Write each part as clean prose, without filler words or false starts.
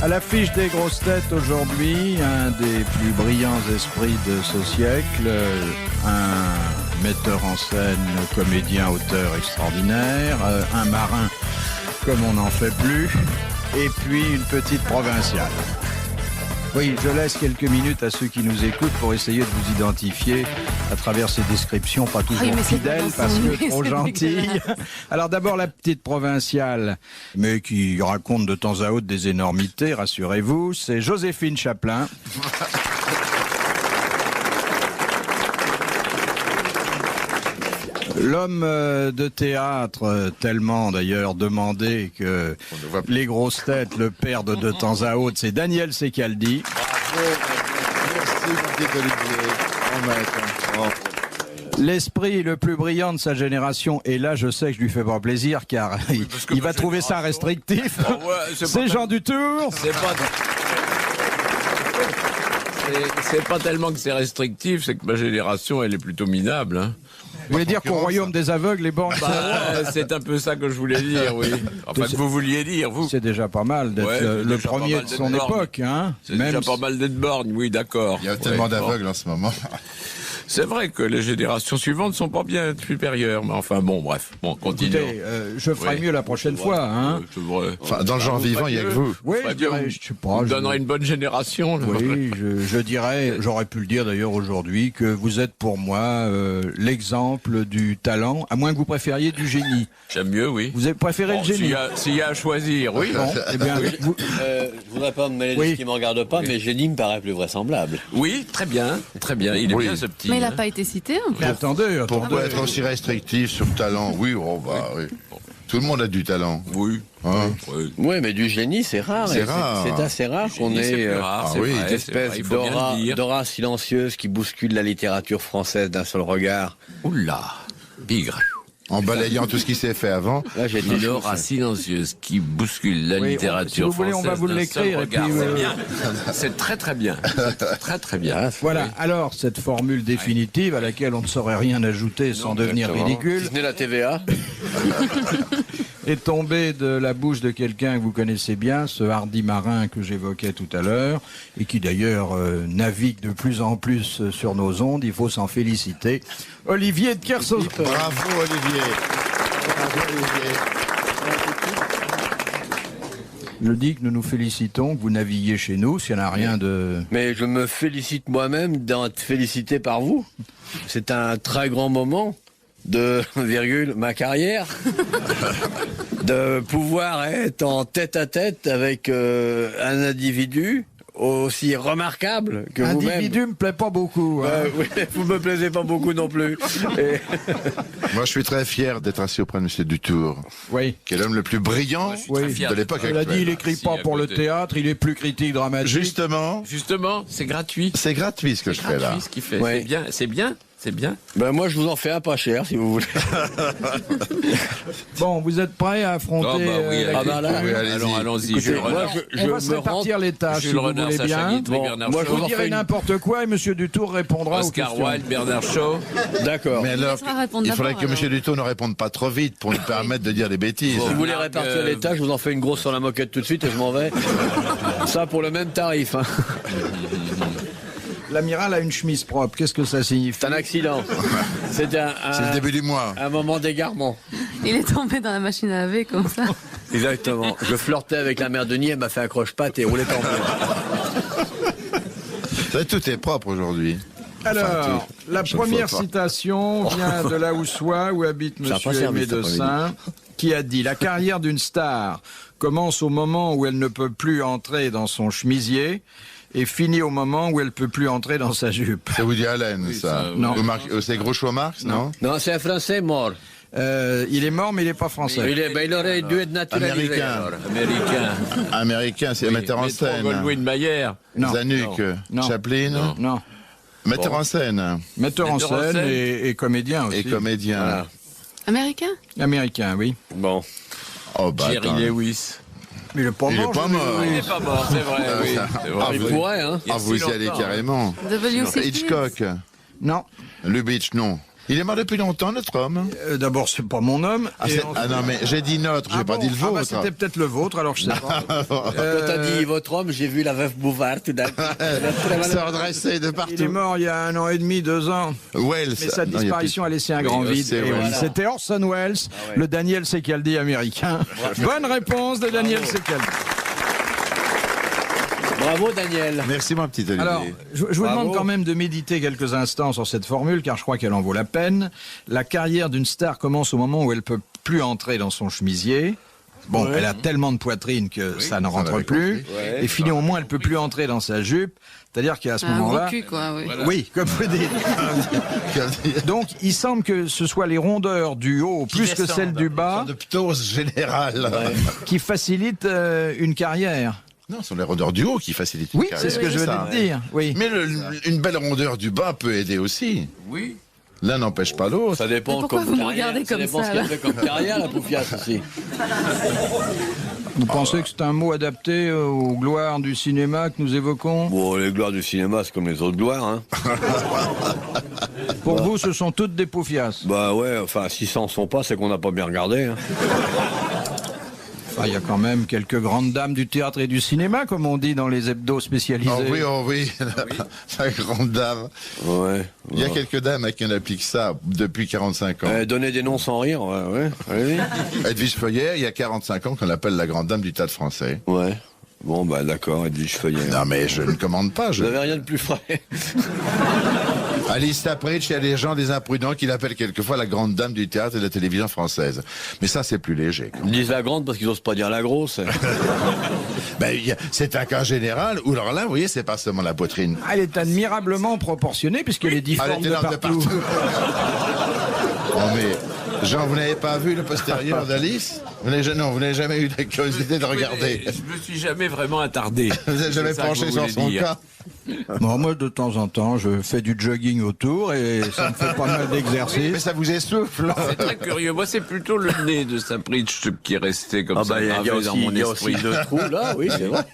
À l'affiche des grosses têtes aujourd'hui, un des plus brillants esprits de ce siècle, un metteur en scène, comédien, auteur extraordinaire, un marin comme on n'en fait plus, et puis une petite provinciale. Oui, je laisse quelques minutes à ceux qui nous écoutent pour essayer de vous identifier à travers ces descriptions pas toujours fidèles parce que trop gentilles. Alors d'abord la petite provinciale, mais qui raconte de temps à autre des énormités, rassurez-vous, c'est Joséphine Chaplin. L'homme de théâtre, tellement d'ailleurs demandé que les grosses têtes le perdent de temps à autre, c'est Daniel Secaldi. L'esprit le plus brillant de sa génération, et là je sais que je lui fais pas plaisir car il va trouver ça restrictif. Oh ouais, c'est Jean Dutour. C'est pas tellement que c'est restrictif, c'est que ma génération elle est plutôt minable. Hein. Vous voulez dire qu'au royaume des aveugles, les bornes... C'est un peu ça que je voulais dire, oui. Enfin, que vous vouliez dire, vous. C'est déjà pas mal d'être le premier de son époque. Hein. C'est déjà pas mal d'être borgne, oui, d'accord. Il y a tellement d'aveugles en ce moment. C'est vrai que les générations suivantes sont pas bien supérieures, mais enfin, bon, bref. Bon, continuons. Écoutez, je ferai mieux la prochaine fois. Hein. Enfin, dans le genre vivant, il y a que vous. Oui, je dirais, je sais pas. Vous donnerez une bonne génération. Là. Oui, je dirais, j'aurais pu le dire d'ailleurs aujourd'hui, que vous êtes pour moi l'exemple du talent, à moins que vous préfériez du génie. J'aime mieux, oui. Vous avez préféré le génie. S'il y a à choisir, oui. Bon, eh bien, vous... je voudrais pas me mêler de ce qui me regarde pas, mais génie me paraît plus vraisemblable. Oui, très bien, très bien. Il est bien ce petit. Mais il n'a pas été cité en plus. Mais attendez. Pourquoi être aussi restrictif sur le talent? Oui, oui. Tout le monde a du talent. Oui. Hein? Oui, mais du génie, c'est rare. C'est rare. C'est assez rare qu'on ait une espèce d'aura silencieuse qui bouscule la littérature française d'un seul regard. Oula, bigre. En balayant tout ce qui s'est fait avant. Là, j'ai une aura silencieuse qui bouscule la littérature si vous voulez, française. On va vous l'écrire. Et puis, c'est bien. C'est très très bien. Très très bien. Voilà. Alors, cette formule définitive à laquelle on ne saurait rien ajouter sans devenir ridicule. Ce n'est la TVA. Est tombée de la bouche de quelqu'un que vous connaissez bien, ce hardi marin que j'évoquais tout à l'heure, et qui d'ailleurs navigue de plus en plus sur nos ondes. Il faut s'en féliciter. Olivier de Kersauzon. Bravo Olivier. Je dis que nous nous félicitons, que vous naviguiez chez nous, s'il n'y en a rien de... Mais je me félicite moi-même d'être félicité par vous. C'est un très grand moment de, ma carrière, de pouvoir être en tête-à-tête avec un individu aussi remarquable que vous-même. Individu me plaît pas beaucoup. Hein. Oui, vous me plaisez pas beaucoup non plus. Et... Moi, je suis très fier d'être assis auprès de M. Dutour. Oui. Qui est l'homme le plus brillant de l'époque actuelle. Il a dit, il écrit pas pour le théâtre, il est plus critique dramatique. Justement, c'est gratuit. C'est gratuit ce que je fais là. Ce qu'il fait. Ouais. C'est bien. C'est bien. Ben moi, je vous en fais un pas cher, si vous voulez. Bon, vous êtes prêts à affronter... oui, alors allons-y. On va se répartir les tâches, si vous voulez bien. Moi, je vous dirai n'importe quoi et M. Dutour répondra aux questions. Oscar Wilde, Bernard Shaw. D'accord. Mais alors, il faudrait que M. Dutour ne réponde pas trop vite pour nous permettre de dire des bêtises. Si vous voulez répartir les tâches, je vous en fais une grosse sur la moquette tout de suite et je m'en vais. Ça pour le même tarif. Hein. L'amiral a une chemise propre. Qu'est-ce que ça signifie? C'est un accident. C'est le début du mois. Un moment d'égarement. Il est tombé dans la machine à laver comme ça. Exactement. Je flirtais avec la mère Denis, elle m'a fait un croche-patte et roulait en Tout est propre aujourd'hui. Alors, la première citation vient de là où soit, où habite Monsieur Aimé de Saint, qui a dit « La carrière d'une star commence au moment où elle ne peut plus entrer dans son chemisier et finit au moment où elle peut plus entrer dans sa jupe. » C'est Woody Allen, ça. Non. C'est Groucho Marx, non? Non, c'est un Français mort. Il est mort, mais il n'est pas français. Il aurait dû être naturalisé. Américain, c'est metteur en scène. Goldwyn-Mayer. Zanuck. Chaplin. Non. Metteur en scène. Metteur en scène et comédien aussi. Et comédien. Voilà. Américain? Américain, oui. Bon. Jerry Lewis. Mais il n'est pas mort. Il n'est pas mort, c'est vrai. Oui. Il pourrait, hein. Vous y allez carrément. W.C. Hitchcock. Non. Lubitsch, non. Il est mort depuis longtemps, notre homme. D'abord, c'est pas mon homme. Ah, et non, mais j'ai dit notre, j'ai pas dit le vôtre. C'était peut-être le vôtre, alors je sais pas. Quand t'as dit votre homme, j'ai vu la veuve Bouvard tout d'un coup. Se redresser de Il est partout. mort il y a 1 an et demi, 2 ans. Wells. Mais sa Non, il y a disparition a laissé un Oui, grand vide. c'est Et Wells. oui, c'était Orson Welles, le Daniel Secaldi américain. Bonne réponse de Daniel Secaldi. Bravo, Daniel. Merci, mon petit Olivier. Alors, je vous Bravo. demande quand même de méditer quelques instants sur cette formule, car je crois qu'elle en vaut la peine. La carrière d'une star commence au moment où elle peut plus entrer dans son chemisier. Bon, elle a tellement de poitrine que ça ne rentre l'avait plus. compris. Et finit au moins, elle peut plus entrer dans sa jupe. C'est-à-dire qu'à ce Un gros moment-là... cul, quoi, oui. Oui, comme vous dites. Donc, il semble que ce soit les rondeurs du haut, plus que celles du bas, de ptose générale. qui facilitent une carrière. Non, ce sont les rondeurs du haut qui facilitent une Oui, carrière. c'est ce que je venais ça. de dire. Oui. Mais une belle rondeur du bas peut aider aussi. Oui. L'un n'empêche pas l'autre. Ça dépend Mais pourquoi comme vous me carrière. regardez comme dépend ça, ce qu'elle là fait comme carrière, la Poufias aussi. Vous pensez que c'est un mot adapté aux gloires du cinéma que nous évoquons? Bon, les gloires du cinéma, c'est comme les autres gloires, hein. Pour vous, ce sont toutes des poufias. Bah ouais, enfin, si ça en sont pas, c'est qu'on n'a pas bien regardé, hein. Enfin, il y a quand même quelques grandes dames du théâtre et du cinéma, comme on dit dans les hebdos spécialisés. Oh oui, la grande dame. Ouais. Il y a quelques dames à qui on applique ça depuis 45 ans. Donner des noms sans rire, ouais. Ouais. Edwige Feuillère, il y a 45 ans qu'on l'appelle la grande dame du théâtre français. Ouais. Bon, bah d'accord, Edwige Feuillère. Non mais je ne commande pas. Vous n'avez rien de plus frais. Alice Tapritch, il y a des gens, des imprudents, qui l'appellent quelquefois la grande dame du théâtre et de la télévision française. Mais ça, c'est plus léger. Ils disent la grande parce qu'ils n'osent pas dire la grosse. Ben, c'est un cas général où, alors là, vous voyez, c'est pas seulement la poitrine. Elle est admirablement proportionnée, puisqu'elle est Elle difforme est de énorme partout. Non mais, Jean, vous n'avez pas vu le postérieur d'Alice? Vous n'avez jamais eu la curiosité de regarder. Je me suis jamais vraiment attardé. Vous n'avez jamais C'est ça que penché vous sur voulez son dire. cas? Bon, moi, de temps en temps, je fais du jogging autour et ça me fait pas mal Mais d'exercices. ça vous essouffle. C'est très curieux. Moi, c'est plutôt le nez de Sapritch qui est resté comme Ah ça bah, il y a gravé dans aussi, mon il y a esprit. aussi deux trous, là, oui, c'est vrai.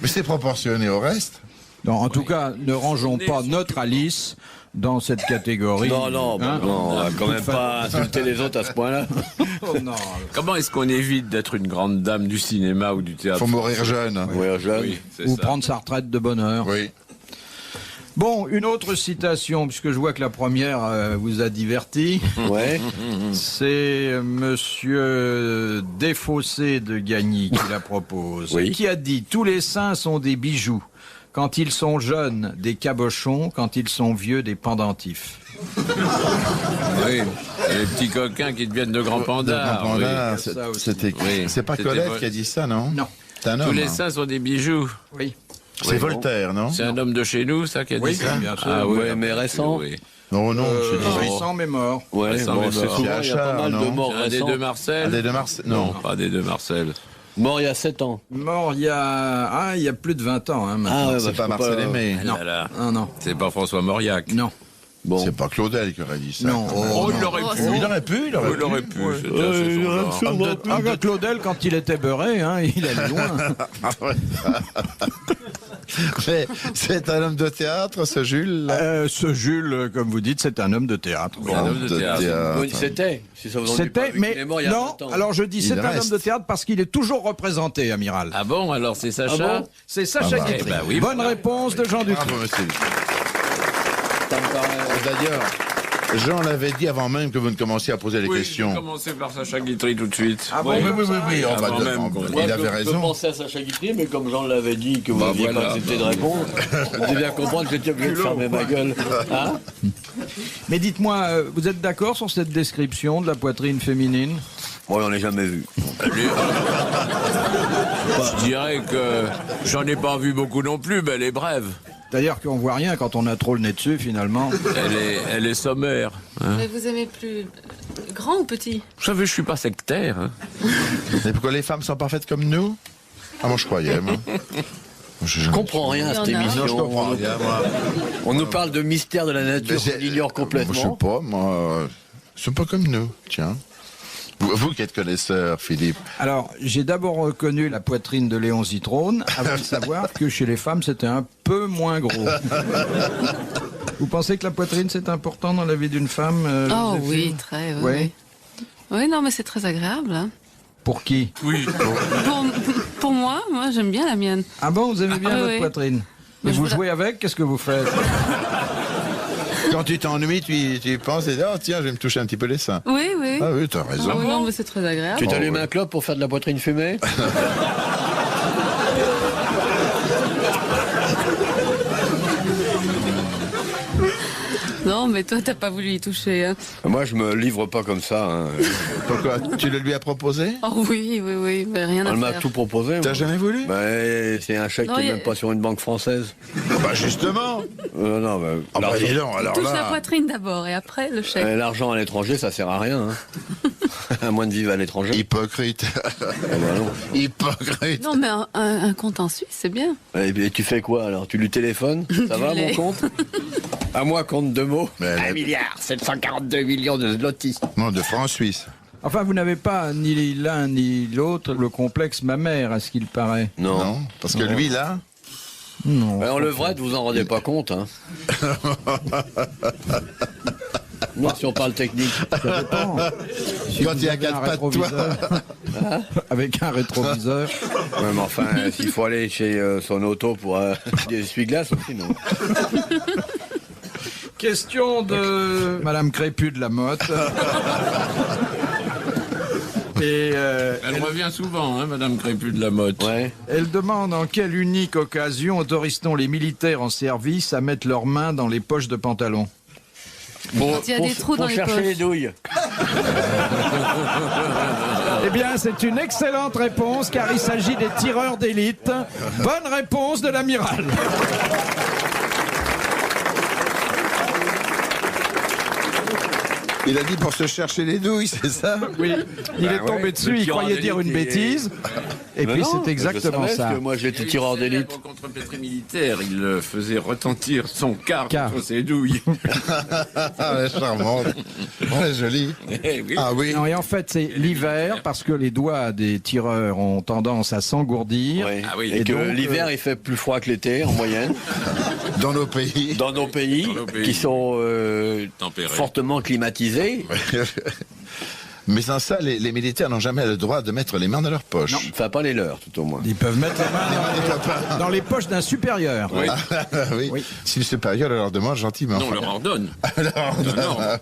Mais c'est proportionné au reste. Non, en tout cas, ne rangeons pas notre Alice dans cette catégorie. Non, bah Hein non, on va quand même pas insulter les autres à ce point-là. Oh, non. Comment est-ce qu'on évite d'être une grande dame du cinéma ou du théâtre? Faut mourir jeune. Ouais, jeune. Oui, c'est Ou ça. prendre sa retraite de bonne heure. Oui. Bon, une autre citation, puisque je vois que la première vous a diverti. Ouais. C'est Monsieur Desfossés de Gagny qui la propose. Oui. Qui a dit « Tous les saints sont des bijoux. Quand ils sont jeunes, des cabochons. Quand ils sont vieux, des pendentifs. Oui, les petits coquins qui deviennent de grands pandards. Grand oui. Panda, ça aussi. c'était Oui. c'est pas C'était Colette Vol- qui a dit ça, non? Non. C'est un Tous homme. les hein. saints sont des bijoux. Oui. C'est Oui, Voltaire, non? C'est un homme de chez nous, ça, qui a Oui, dit ça? bien sûr. Ah oui, Ouais, mais récent. Oui. Non, non, c'est des Récent mais mort. Ouais, Ça, bon, mais c'est mort. souvent, il y a pas mal de non morts Un des deux récents. Marcel? des deux Mars. Non, Non. pas des deux Marcel. Mort il y a 7 ans. Mort il y a plus de 20 ans. Hein, maintenant. Ah ouais, C'est pas je peux Marcel Aimé. Non. Là, là. Non. C'est pas François Mauriac. Non. Bon. C'est pas Claudel qui aurait dit ça. Non. Oh, il aurait Oh, pu. Il aurait pu, il aurait Il aurait pu. C'était Ouais, assez il son aurait genre. sûrement pu. Ah, Claudel, quand il était beurré, hein, il allait loin. Mais c'est un homme de théâtre, ce Jules. Là. Ce Jules, comme vous dites, c'est un homme de théâtre. Un homme de théâtre. Oui, c'était. Si ça vous en dit pas, C'était, vu mais qu'il est mort il y a non. 20 ans. Alors je dis, Il c'est un reste. homme de théâtre parce qu'il est toujours représenté, amiral. Ah bon, alors c'est Sacha? bon C'est Sacha Ah bah. Guitry. Eh ben oui, Bonne voilà. réponse de Jean Ducré. Bravo, monsieur. Ça me paraît- D'ailleurs, Jean l'avait dit avant même que vous ne commenciez à poser les Oui, questions. je vais commencer par Sacha Guitry tout de suite. Ah bon, Oui, oui, oui, on va Avant même qu'on- Il avait Je raison. pensais à Sacha Guitry, mais comme Jean l'avait dit que vous Bah, n'aviez voilà. pas accepté de répondre, vous devez bien comprendre que j'étais obligé de fermer ma gueule. Hein? Mais dites-moi, vous êtes d'accord sur cette description de la poitrine féminine? Bon, on l'a jamais vu. Je dirais que j'en ai pas vu beaucoup non plus, mais elle est brève. C'est-à-dire qu'on voit rien quand on a trop le nez dessus, finalement. Elle est sommaire. Hein. Mais vous aimez plus grand ou petit? Vous savez, je suis pas sectaire. Hein. Et pourquoi les femmes sont parfaites comme nous? Ah, moi je croyais, moi. Je comprends rien à cette Il y en a. émission. Non, je comprends rien, moi. On nous parle de mystère de la nature, Mais on l'ignore Je complètement. sais pas, moi. Ils sont pas comme nous, tiens. Vous qui êtes connaisseur, Philippe. Alors, j'ai d'abord reconnu la poitrine de Léon Zitrone, avant de savoir que chez les femmes, c'était un peu moins gros. Vous pensez que la poitrine, c'est important dans la vie d'une femme Oh Joséphine oui, très. Oui, Oui. oui. Oui, non, mais c'est très agréable. Hein. Pour qui? Oui. Pour moi j'aime bien la mienne. Ah bon, vous aimez bien Ah, votre oui. poitrine? Mais je vous vous la- jouez avec? Qu'est-ce que vous faites? Quand tu t'ennuies, tu penses, et, oh tiens, je vais me toucher un petit peu les seins. Oui, oui. Ah oui, t'as raison. Ah oui, non, mais c'est très agréable. Tu t'allumes un clope pour faire de la poitrine fumée? Non, mais toi, t'as pas voulu y toucher. Hein. Moi, je me livre pas comme ça. Hein. Pourquoi? Tu le lui as proposé? Oh oui, mais rien à Elle m'a faire. tout proposé. T'as moi. jamais voulu? Bah, c'est un chèque Non, qui est y a- même pas sur une banque française. Bah justement. Non, bah, Ah bah dis donc, alors Touche la là. poitrine d'abord et après le chèque. l'argent à l'étranger, ça sert à rien. Hein. À moins de vivre à l'étranger. Hypocrite. Ah bah non. Hypocrite. Non, mais un compte en Suisse, c'est bien. Et tu fais quoi alors? Tu lui téléphones? Ça va mon l'ai. compte? À moi, compte deux mots. Mais elle 1 a- milliard 742 millions de zlotys. Non, de francs suisses. Enfin, vous n'avez pas ni l'un ni l'autre le complexe mammaire, à ce qu'il paraît. Non. Parce que lui, là. Non. En levrette, vous en rendez pas compte, hein. Non, si on parle technique. Ça dépend. Si Quand vous il y a avez quatre un pattes, toi. rétroviseur, avec un rétroviseur. Ouais, mais enfin, s'il faut aller chez son auto pour des essuie-glaces aussi, non. Question de Madame Crépus de la Motte. Et Elle revient souvent, hein, Madame Crépus de la Motte. Ouais. elle demande en quelle unique occasion autorise-t-on les militaires en service à mettre leurs mains dans les poches de pantalon? Quand il y a des trous dans les chercher poches. les douilles. Eh bien, c'est une excellente réponse car il s'agit des tireurs d'élite. Bonne réponse de l'amiral. Il a dit pour se chercher les douilles, c'est ça? Oui, il est ouais, tombé dessus, le il tireur croyait dire une d'élite bêtise. Et Mais puis non, c'est exactement je savais, ça. parce que moi, j'étais tireur d'élite. Célèbre contre-pétré militaire, il faisait retentir son quart Quart. contre ses douilles. Ah, elle est charmante. Ouais, jolie. Eh oui. Ah oui. Non, et en fait, c'est l'hiver parce que les doigts des tireurs ont tendance à s'engourdir. Ouais. Ah oui. Et que donc, l'hiver, il fait plus froid que l'été, en moyenne. Dans nos pays. Dans nos pays, Dans nos pays. qui sont Tempérés. fortement climatisés. Mais sans ça, les militaires n'ont jamais le droit de mettre les mains dans leur poche. Enfin, pas les leurs, tout au moins. Ils peuvent mettre les mains dans les poches d'un supérieur. Oui. oui. Oui. Si le supérieur leur demande gentiment. Non, on leur ordonne. C'est un ordre.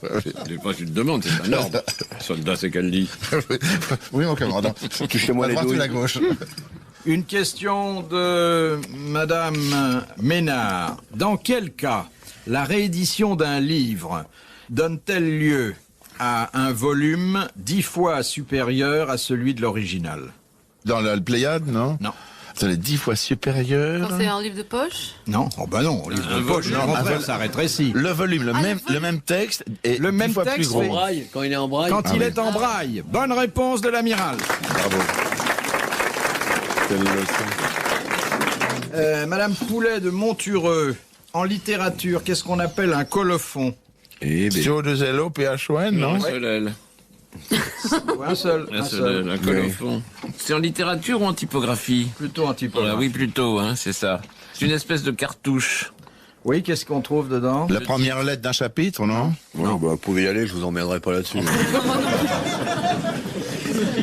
C'est pas une demande, c'est un ordre. Soldat, c'est qu'elle dit. Oui, mon commandant. Touchez-moi La les droite ou douilles. la gauche? Une question de Madame Ménard. Dans quel cas la réédition d'un livre donne-t-elle lieu à un volume 10 fois supérieur à celui de l'original? Dans le Pléiade, non? Non. C'est les 10 fois supérieur. Quand c'est un livre de poche. Non, oh ben non, livre de poche, volume. au contraire, ça rétrécit. Le volume, le même texte et Le même 10 fois texte, plus gros. oui. Braille, quand il est en braille. Quand il est en braille. Bonne réponse de l'amiral. Bravo. Quelle leçon. Madame Poulet de Montureux, en littérature, qu'est-ce qu'on appelle un colophon? Eh ben, Sur de zélo, PHON, non? Un seul L. Un seul, Un seul L, un colophon. C'est en littérature ou en typographie? Plutôt un typographe. Oui, plutôt, hein, c'est ça. C'est une espèce de cartouche. Oui, qu'est-ce qu'on trouve dedans? La première lettre d'un chapitre, non? ouais, bah, vous pouvez y aller, je vous emmènerai pas là-dessus.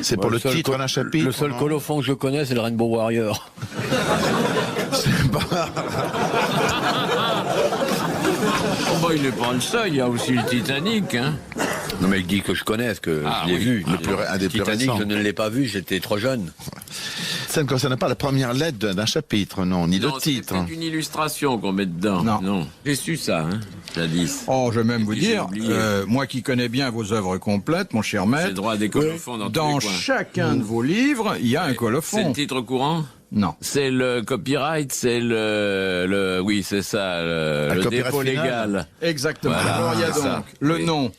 C'est pour Ouais, le seul titre d'un chapitre. Le seul non? colophon que je connais, c'est le Rainbow Warrior. Oh, bah, il n'est pas le seul, il y a aussi le Titanic, hein. Non, mais il dit que je connaisse, que Ah, je l'ai oui. vu. Un des plus Titanic, récents. je ne l'ai pas vu, j'étais trop jeune. Ça ne concerne pas la première lettre d'un chapitre, non, ni Non, le c'est titre. peut-être une illustration qu'on met dedans. Non. J'ai su ça, hein, jadis. Oh, je vais même vous Et puis, dire, j'ai oublié. moi qui connais bien vos œuvres complètes, mon cher C'est le maître, droit des colophons dans tous dans les coins. chacun de vos livres, il y a un C'est le colophon. titre courant? Non. C'est le copyright, c'est oui, c'est ça, Un le copyright dépôt final. légal. Exactement. Voilà, Alors, il y a c'est donc ça. le Oui. nom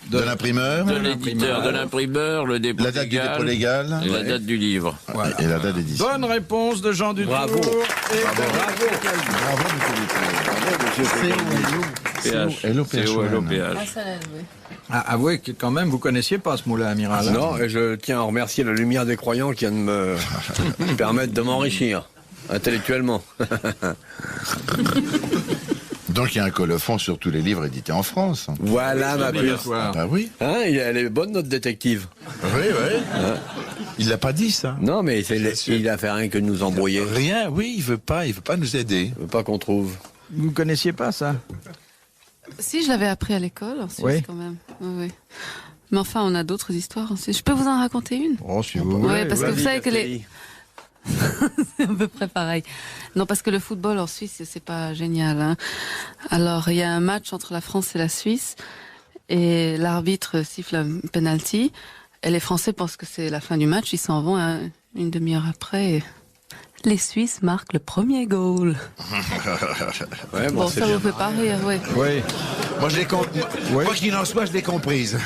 De l'imprimeur, De l'éditeur, de l'imprimeur, le dépôt la date du légal, dépôt légal et la date du livre. et la date d'édition. Bonne réponse de Jean Dutour. Bravo. Et Bravo, PH. C-O-L-O-P-H. Ah, ça, oui. Ah, avouez que quand même, vous connaissiez pas ce mot-là, amiral. hein? Non, et je tiens à remercier la lumière des croyants qui vient de me permettre de m'enrichir intellectuellement. Donc il y a un colophon sur tous les livres édités en France. Voilà ma puce. Ah oui. Hein, elle est bonne notre détective. Oui, oui. Il l'a pas dit ça. Non mais il a fait rien que nous embrouiller. Rien, oui, il veut pas nous aider. Il veut pas qu'on trouve. Vous connaissiez pas ça? Si, je l'avais appris à l'école en Suisse Oui. quand même. Oui, oui. Mais enfin, on a d'autres histoires aussi. Je peux vous en raconter une? Oh, si vous voulez. Ouais, parce que vous Vas-y, savez que Castelli. c'est à peu près pareil. Non, parce que le football en Suisse, c'est pas génial. Hein. Alors, il y a un match entre la France et la Suisse, et l'arbitre siffle un penalty, et les Français pensent que c'est la fin du match, ils s'en vont hein, une demi-heure après. Et les Suisses marquent le premier goal. Ouais, Bon, c'est ça bien. vous fait pas rire, oui. Oui. Moi, Quoi qu'il en soit, je l'ai comprise.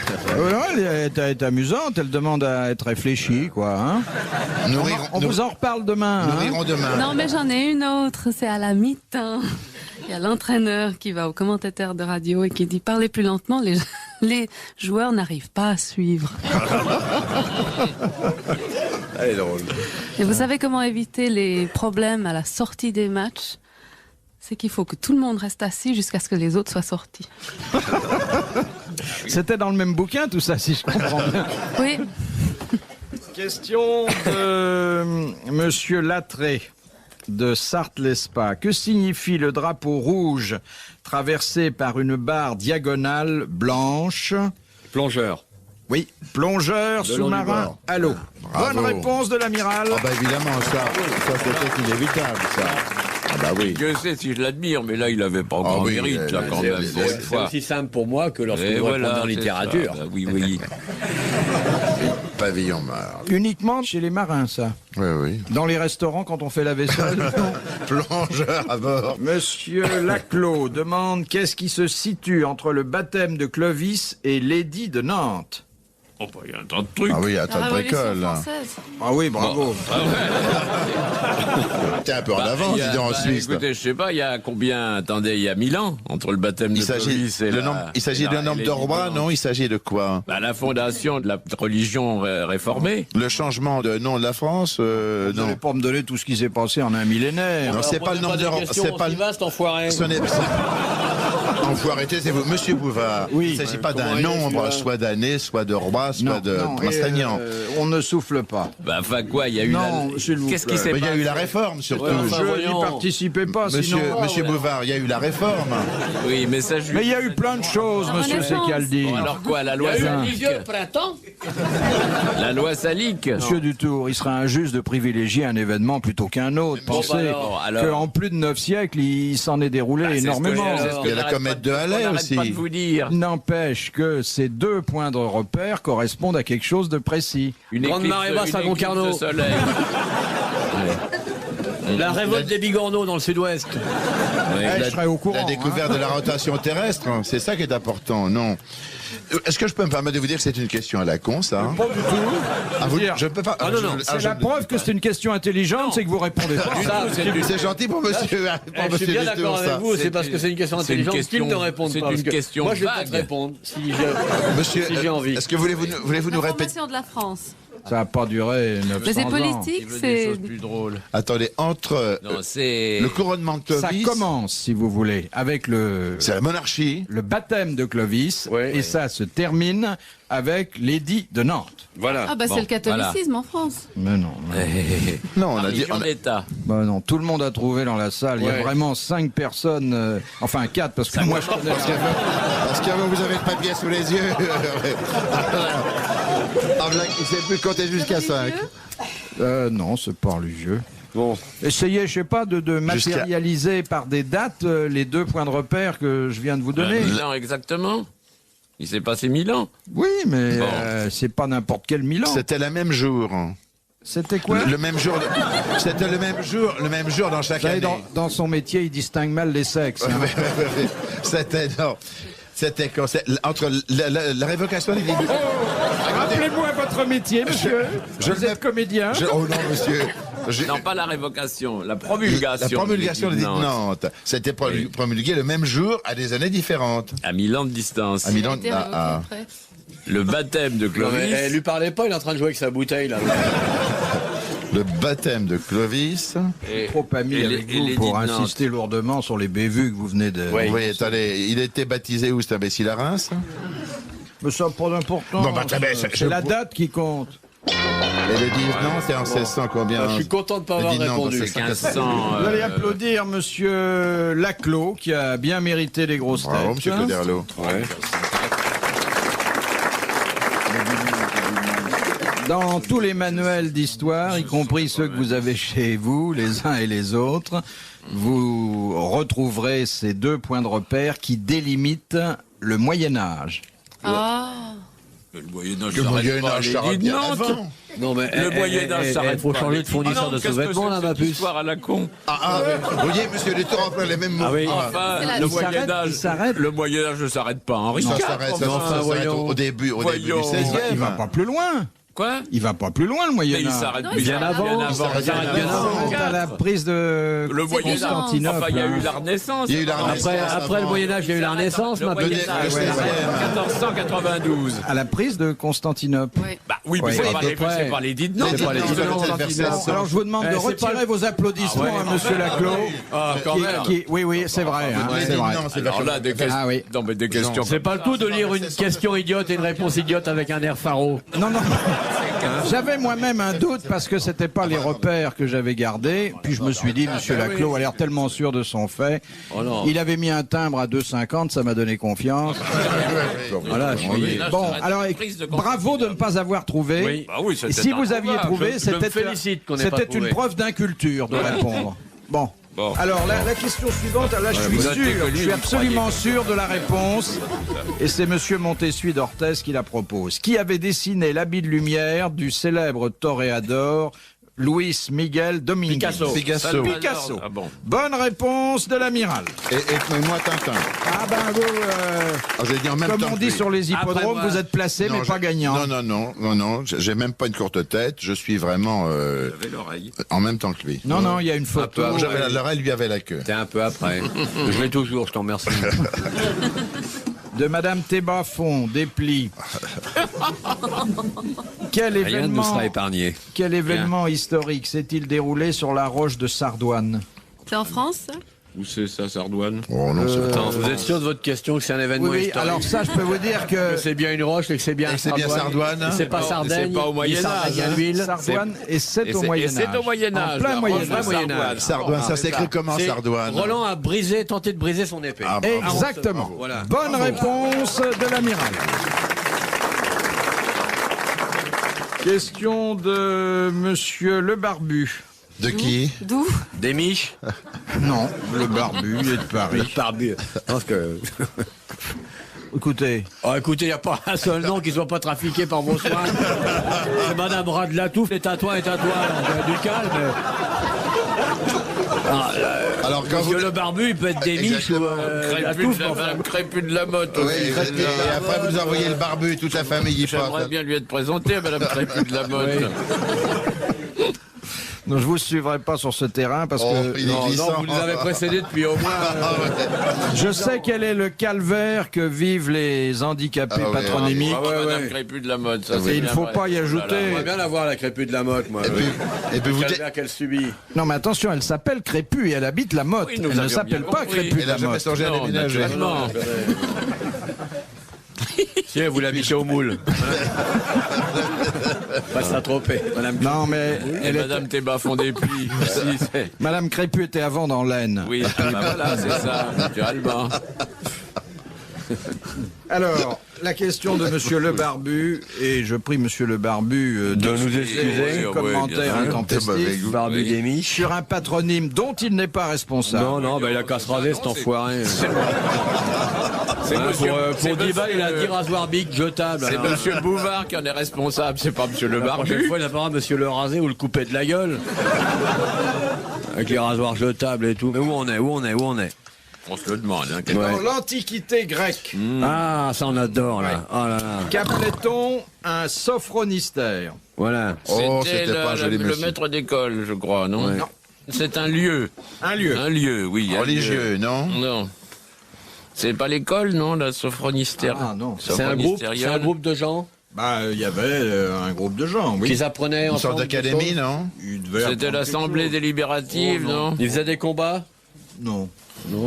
Elle est amusante, elle demande à être réfléchie, quoi. Hein. On vous en reparle demain. Nous hein. rirons demain. Non, mais j'en ai une autre, c'est à la mi-temps. Il y a l'entraîneur qui va au commentateur de radio et qui dit « Parlez plus lentement, les joueurs n'arrivent pas à suivre. Elle est drôle. » Et vous savez comment éviter les problèmes à la sortie des matchs? C'est qu'il faut que tout le monde reste assis jusqu'à ce que les autres soient sortis. C'était dans le même bouquin, tout ça, si je comprends bien. Oui, Question de Monsieur Latré de Sarthe-l'Espa. Que signifie le drapeau rouge traversé par une barre diagonale blanche? Plongeur. Oui, plongeur De long du sous-marin bord. à l'eau. Bravo. Bonne réponse de l'amiral. Ah bah évidemment, ça c'était inévitable, ça. Ah bah oui. Je sais si je l'admire, mais là, il avait pas grand oui, mérite, là, quand même, pour une C'est fois. aussi simple pour moi que lorsque Et nous voilà, répondons en c'est littérature. ça. Oui, oui. Pavillon mort. Uniquement chez les marins, ça. Oui, oui. Dans les restaurants, quand on fait la vaisselle. non. Plongeur à bord. Monsieur Laclos demande qu'est-ce qui se situe entre le baptême de Clovis et l'édit de Nantes. Oh, bah, il y a un tas de trucs. Ah oui, la attends, Révolution bricole. française. Ah oui, bravo. T'es un peu en avance, Il y a- dis donc, en Suisse. Écoutez, je sais pas, il y a combien? Attendez, il y a 1000 ans entre le baptême de Il s'agit Clovis et d'un nombre de rois, non? Il s'agit de quoi? Bah, la fondation de la religion réformée. Le changement de nom de la France? Vous Non. n'allez pas me donner tout ce qui s'est passé en un millénaire. Non, c'est pas le nombre de rois. C'est pas le. vaste, enfoiré. Ce n'est on faut arrêter, c'est vous. Monsieur Bouvard, Oui. il ne s'agit pas Comment d'un il est, nombre, celui-là soit d'année, soit de roi, soit de prince et, régnant. on ne souffle pas. Bah, enfin quoi, il y a eu Non, s'il vous Qu'est-ce plaît. qui s'est Mais il y a passé? eu la réforme, surtout. Ouais, enfin, Je n'y voyons. participais pas, Monsieur sinon... Bouvard, il y a eu la réforme. Oui, mais ça, je... Mais il y a eu plein de choses, La monsieur Renaissance. Secaldi. Bon, alors quoi, la loi Il y a eu salique? le printemps. La loi salique? Monsieur Dutour, il serait injuste de privilégier un événement plutôt qu'un autre. Bon, Pensez alors. qu'en plus de 9 siècles, il s'en est déroulé C'est ce que énormément. j'ai- c'est ce que Il y a la j'arrête comète pas de Halley on aussi. n'arrête pas de vous dire. N'empêche que ces deux points de repère correspondent à quelque chose de précis. Une Grande marée basse à une éclipse Concarneau. de soleil. La révolte des Bigorneaux dans le sud-ouest. Je serais au courant. La découverte de la rotation terrestre, hein, c'est ça qui est important, non? Est-ce que je peux me permettre de vous dire que c'est une question à la con, ça? Hein? Pas du tout. Ah, vous- Dire- je peux pas. Ah, non, non, C'est la preuve que c'est une question intelligente, c'est que vous répondez pas. C'est gentil pour monsieur. Pour Je suis bien monsieur d'accord Dutour, ça. avec vous, c'est parce que c'est une question c'est une intelligente qu'ils question- ne répondent c'est pas. une parce que question moi, je vais vague. peut-être répondre si j'ai Monsieur, si j'ai envie. est-ce que voulez-vous nous répéter? L'information de la France. Ça n'a pas duré 900 Mais c'est ans. politique, Il veut des c'est... choses plus drôles. Attendez, entre Non, c'est... le couronnement de Ça Clovis, commence, si vous voulez, avec le c'est la monarchie. baptême de Clovis, Ouais. et ça se termine avec l'édit de Nantes. Voilà. Ah bah Bon, c'est le catholicisme en France. Mais non, Non, on a La dit. religion d'État. bah non, tout le monde a trouvé dans la salle. Il y a Ouais. vraiment 5 personnes, enfin 4, parce que moi je connais la Parce qu'avant vous avez le papier sous les yeux. Ah, voilà, il ne sait plus compter jusqu'à 5. Non, c'est pas religieux. Bon. Essayez, je sais pas, de matérialiser par des dates les deux points de repère que je viens de vous donner. 1000 ans exactement. Il s'est passé 1000 ans. Oui, mais Bon. c'est pas n'importe quel Milan. C'était le même jour. C'était quoi Le même jour. C'était le même jour dans chaque Vous savez, année. dans son métier, il distingue mal les sexes. hein. C'était non. C'était quand entre la révocation des libéraux. Rappelez-moi votre métier, monsieur. je Vous le êtes comédien. Oh non, monsieur. Non, pas la révocation, la La promulgation. promulgation de de l'édit de Nantes. C'était Oui. promulgué le même jour à des années différentes. À 1000 ans de distance. À Milan. Il a été révoqué Ah, ah. après. Le baptême de Non, Clovis. mais, lui parlez pas, il est en train de jouer avec sa bouteille là. Le baptême de Clovis. Trop ami et avec les- et vous les pour dits de Nantes. insister lourdement sur les bévues que vous venez de... Oui, attendez, il était baptisé où cet imbécile à Reims? Mais ça n'a pas d'importance. Bon, bah, attendez, C'est la date qui compte. Et le 10, non, c'est en 1600 combien? Je suis content de pas Le avoir 10 Nantes, répondu. 1500. Vous allez applaudir monsieur Laclos, qui a bien mérité les grosses têtes. Bravo, monsieur Claude Herlot. Ouais. Dans tous les manuels d'histoire, y compris ceux que vous avez chez vous, les uns et les autres, vous retrouverez ces 2 points de repère qui délimitent le Moyen-Âge. Ah, Le Moyen-Âge Le Moyen-Âge, ça les dits de bien Nantes. avant. Non, mais Le Moyen-Âge s'arrête faut pas. changer Les de fournisseur dits de Nantes, qu'est-ce que sous-vêtements, c'est là, que ma cette puce. histoire à la con. Vous voyez, monsieur, les tours emploient les mêmes mots. Ah oui. Enfin, C'est la- le Il s'arrête, Moyen-Âge. il s'arrête. Le Moyen-Âge ne s'arrête pas. Henri Ça IV. s'arrête, enfin. ça s'arrête au début du Voyons. 16e. Il va pas plus loin. Quoi? Il va pas plus loin, le Mais il Moyen-Âge. s'arrête Non, bien il s'arrête avant. avant. Bien Il s'arrête avant. bien avant. Il s'arrête à la prise de Le Moyen-Âge. Constantinople. Enfin, il y a eu hein. la Renaissance. Il y a eu la Renaissance. Après le Moyen-Âge, il y a eu la Renaissance, Le ma puce. Moyen-Âge, Le ouais, 16e. 1492. À la prise de Constantinople. oui. Bah oui, mais Ouais. c'est Et pas à peu les- près. c'est pas les dits de Nantes. C'est pas les dits de Nantes. Alors je vous demande de c'est retirer pas- vos applaudissements Ah ouais. à monsieur Laclos. Ah, quand même. Oui, oui, c'est vrai. hein, Les c'est dits de vrai. Nantes, c'est Alors là, des questions. Ah oui. Non, mais des questions. C'est pas le tout de lire une question idiote et une réponse idiote avec un air faro. Non, non. J'avais moi-même un doute parce que c'était pas les repères que j'avais gardés. Puis je me suis dit, monsieur Laclos a l'air tellement sûr de son fait. Oh non. Il avait mis un timbre à 2,50, ça m'a donné confiance. Voilà, je suis... Bon, alors bravo de ne pas avoir trouvé. Oui. Bah oui, Et c'était si vous aviez introuvable. trouvé, je me c'était félicite qu'on ait pas c'était une trouvé. preuve d'inculture de répondre. Bon. Bon. Alors la question suivante, là je suis vous notez que sûr, lui, je suis il absolument croyait. sûr de la réponse. Et c'est monsieur Montessuie d'Orthez qui la propose. Qui avait dessiné l'habit de lumière du célèbre toréador Luis Miguel Dominguez? Picasso. Picasso. Ah bon. Bonne réponse de l'amiral. Et moi, Tintin. Ah ben vous, Ah, j'ai dit en même comme temps on que dit lui. sur les hippodromes, moi. vous êtes placé Non, mais pas gagnant. Non, j'ai même pas une courte tête, je suis vraiment J'avais l'oreille. en même temps que lui. Non, non, il y a une photo. Alors, j'avais l'oreille, lui avait la queue. T'es un peu après. Je l'ai toujours, je t'en remercie. De Madame Thébafond, Desplis. Quel Rien ne nous événement, sera épargné. quel événement historique s'est-il déroulé sur la roche de Sardoine? C'est en France, ça? Où c'est ça, Sardoine? Oh non, c'est Attends, vous êtes sûr de votre question que c'est un événement Oui, historique? alors ça, je peux vous dire que Que c'est bien une roche et que c'est bien Et que c'est bien Sardoine. Et c'est pas Non, Sardaigne, c'est pas au ni Moyen-Âge, Sardaigne à hein. l'huile. Sardoine, et c'est au Moyen-Âge. C'est au Moyen-Âge. En plein la Moyen-Âge. roche de Moyen-Âge. Sardoine, ça s'écrit comment, C'est- Sardoine? Roland a tenté de briser son épée. Ah, bravo. Exactement. Voilà. Bonne réponse de l'amiral. Question de monsieur Le Barbu. De qui? D'où? Des miches. Non, Le Barbu, il est de Paris. Barbu. Parce que... Écoutez, Oh, écoutez, il n'y a pas un seul nom qui soit pas trafiqué par vos soins. C'est Madame Radlatouf, est à toi, est à toi. Alors, du calme. Alors, quand Monsieur vous... Le Barbu, il peut être des miches ou Exactement. la Crépus touffe. de la- enfin. Madame Crépus de la Motte Oui, aussi. et après vous envoyez le barbu et toute la famille y J'aimerais passe. bien lui être présenté à Madame Crépus de la Motte. non, je vous suivrai pas sur ce terrain parce Oh, que il est Non, glissant. vous nous avez précédés depuis au moins... je sais quel est le calvaire que vivent les handicapés Ah ouais, patronymiques. Ah ouais, ouais, Madame ouais. Crépus de la Motte, ça Et c'est il ne bien faut vrai. pas y Oh là là. ajouter. J'aimerais bien la voir, la crépue de la motte, moi. Et puis vous Le dites... calvaire qu'elle subit. Non, mais attention, elle s'appelle Crépus et elle habite la Motte. Oui, nous elle ne avions s'appelle bien pas compris. Crépus Elle de a la jamais Motte. songé à Non, déménager. naturellement. Si, vous l'habitez au moule. Pas Saint-Tropez, madame. Non, mais Et Madame Théba font des plis. aussi, c'est- Madame Crépus était avant dans l'Aisne. Oui, bah voilà, c'est ça, naturellement. Alors, la question de Monsieur Le Barbu, et je prie Monsieur Le Barbu De nous Oui, excuser. oui, commentaire bien sûr. intempestif Barbu des miches. sur un patronyme dont il n'est pas responsable. Non, non, bah, il a qu'à se raser, cet enfoiré. C'est Hein, monsieur- pour c'est 10 balles, il a monsieur- 10 rasoirs Bic jetables. C'est alors. Monsieur Bouvard qui en est responsable, c'est pas Monsieur Le La prochaine Barbu. fois, il a pas monsieur le raser ou le couper de la gueule. Avec les rasoirs jetables et tout. Mais où on est, où on est, où on est? On se le demande. Hein, Dans l'Antiquité grecque, Ah, ça on adore, là. Oh là là. qu'appelait-on un sophronistère? Voilà. Oh, C'était c'était pas un joli le monsieur. maître d'école, je crois, non? Ouais. Non. C'est un lieu. Un lieu. Un lieu, oui. un Religieux, non? lieu. Non. C'est pas l'école, non, la sophronistère. Ah non. C'est un groupe de gens? Il y avait un groupe de gens, oui. Qu'ils apprenaient Une sorte ensemble des d'académie, choses. non? Ils devaient C'était apprendre l'assemblée quelque chose. délibérative, Oh, non Ils faisaient des combats. Non.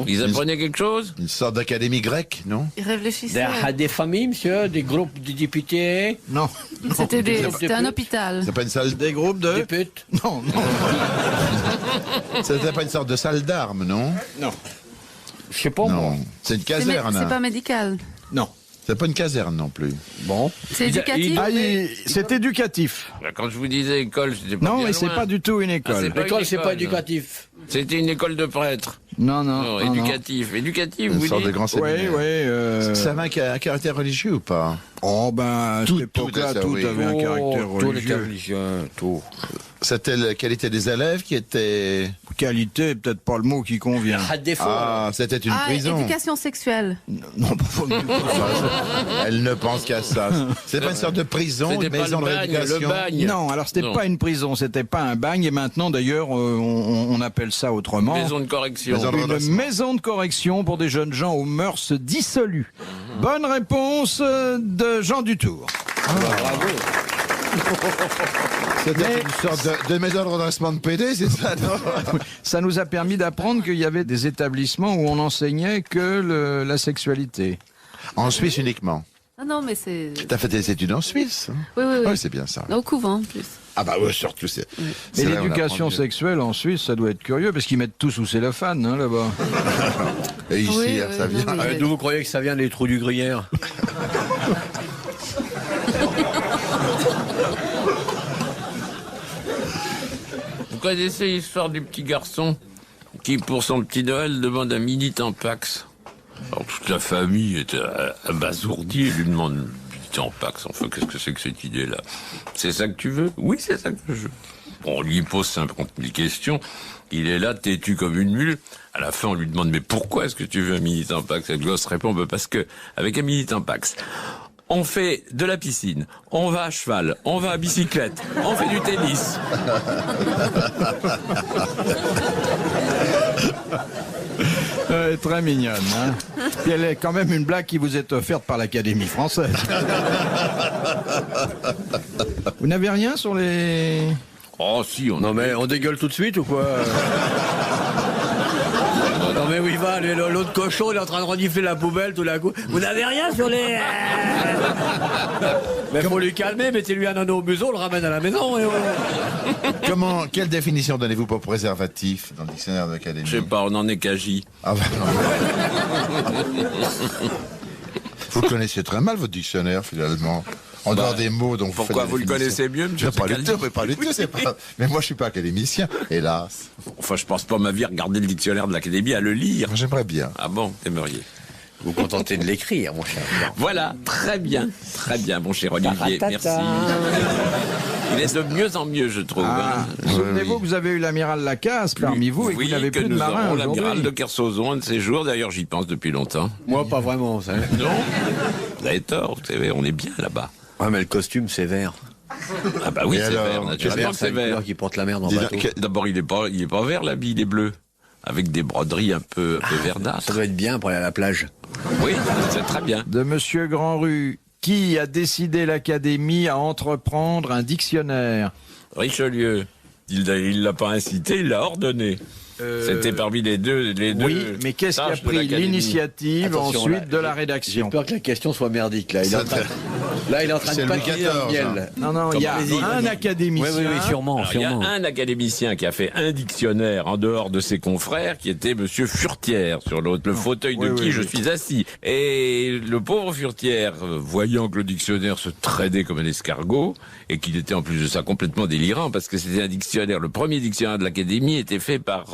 Ils apprenaient quelque chose? Une sorte d'académie grecque, non? Ils réfléchissaient. Des familles, monsieur, des groupes de députés, Non. C'était un hôpital. C'est pas une salle... Des groupes des de... putes. Non, non, C'était pas une sorte de salle d'armes, non? non, Je sais pas, moi. Non. C'est une C'est caserne. pas médical. non. C'est pas une caserne non plus. Bon. C'est éducatif. C'est éducatif. Quand je vous disais école, c'était pas Non, bien mais c'est loin. pas du tout une école. c'est pas L'école, une c'est pas école. éducatif. C'était une école de prêtres. Non, non. Non, non, non. éducatif. Éducatif, Une vous sorte de dites? grand Oui, séminaire. oui. Ça avait un caractère religieux ou pas? Oh, à Tout, cette époque-là, tout, tout oui. avait un caractère Tous les religieux. religieux, tout. C'était la qualité des élèves qui était... Qualité, peut-être pas le mot qui convient. À défaut. Ah, c'était une prison. Éducation sexuelle. Non, pas du tout. Elle ne pense qu'à ça. C'est pas une sorte de prison, une C'était pas maison le de bagne, rééducation. le bagne. Non, alors c'était Non. pas une prison, c'était pas un bagne, et maintenant d'ailleurs on appelle ça autrement. Maison de correction. Maison de Une redressement. maison de correction pour des jeunes gens aux mœurs dissolues. Bonne réponse de Jean Dutour. Bravo. C'était une sorte de maison de redressement de PD, c'est ça, non? Ça nous a permis d'apprendre qu'il y avait des établissements où on enseignait que la sexualité. En Suisse uniquement. Non, mais c'est. T'as fait des études en Suisse, hein? Oui, oui, oui. Oui, c'est bien ça. Au couvent, en plus. Ah bah ouais, surtout, c'est... Et c'est là où on l'éducation apprend mieux. sexuelle en Suisse, ça doit être curieux, parce qu'ils mettent tout sous cellophane, hein, là-bas. Et ici, Oui, ça oui, vient... non, mais- D'où vous croyez que ça vient, les trous du gruyère? Vous connaissez l'histoire du petit garçon qui, pour son petit Noël, demande un mini Tampax. Alors toute la famille est abasourdie et lui demande mini Tampax. Enfin, qu'est-ce que c'est que cette idée-là? C'est ça que tu veux? Oui, c'est ça que je veux. On lui pose 50 000 questions. Il est là, têtu comme une mule. À la fin, on lui demande, mais pourquoi est-ce que tu veux un mini Tampax? Le gosse répond, parce que, avec un mini Tampax, on fait de la piscine, on va à cheval, on va à bicyclette, on fait du tennis. Très mignonne. Hein. Puis elle est quand même une blague qui vous est offerte par l'Académie française. Vous n'avez rien sur les... Oh si, on Non, mais on dégueule tout de suite ou quoi? Non, mais où il va? L'autre cochon, il est en train de renifler la poubelle tout d'un coup. Vous n'avez rien sur les. Mais faut lui calmer, mettez-lui un anneau au museau, le ramène à la maison. Et Quelle définition donnez-vous pour préservatif dans le dictionnaire de l'Académie? Je sais pas, on en est qu'à J. Ah bah non. Vous le connaissez très mal, votre dictionnaire, finalement. En dehors des mots dont vous faites Pourquoi la vous le définition. connaissez mieux, monsieur Je pas du Secaldi? tout, mais pas du tout, c'est pas... Mais moi, je suis pas académicien, hélas. Enfin, je pense pas ma vie regarder le dictionnaire de l'Académie à le lire. J'aimerais bien. Ah bon, t'aimeriez? vous contentez de l'écrire, mon cher. Voilà, très bien, mon cher Olivier, merci. Il est de mieux en mieux, je trouve. Ah, hein. souvenez-vous que vous avez eu l'amiral Lacasse parmi vous et que Oui, vous n'avez que plus de nous marin aurons l'amiral aujourd'hui. de Kersozon, un de ces jours. D'ailleurs, j'y pense depuis longtemps. Moi, pas vraiment, ça. Non, vous avez tort, vous savez, on est bien là-bas. Ouais, mais le costume, c'est vert. Ah bah oui, Et c'est alors, vert, Le naturellement vert, que c'est c'est une vert. couleur qui porte la merde en Dis bateau. donc, D'abord, il est pas vert, l'habit, il est bleu. Avec des broderies un peu verdâtres. Ça doit être bien pour aller à la plage. Oui, c'est très bien. De Monsieur Grandrue, qui a décidé l'Académie à entreprendre un dictionnaire? Richelieu, il l'a pas incité, il l'a ordonné. C'était parmi les deux. Oui, mais qu'est-ce qui a sages de pris l'Académie. l'initiative Attention, ensuite là, de la J'ai rédaction? peur que la question soit merdique, là. Il est en train C'est de Louis patiner dans le XIV, miel. Non, non, il y a Allez-y, un vas-y. académicien. Oui, sûrement, Alors, il y a sûrement. un académicien qui a fait un dictionnaire en dehors de ses confrères, qui était Monsieur Furtière, sur le fauteuil de Oui, qui oui, je oui. suis assis. Et le pauvre Furtière, voyant que le dictionnaire se traînait comme un escargot, et qu'il était en plus de ça complètement délirant, parce que c'était un dictionnaire, le premier dictionnaire de l'Académie était fait par...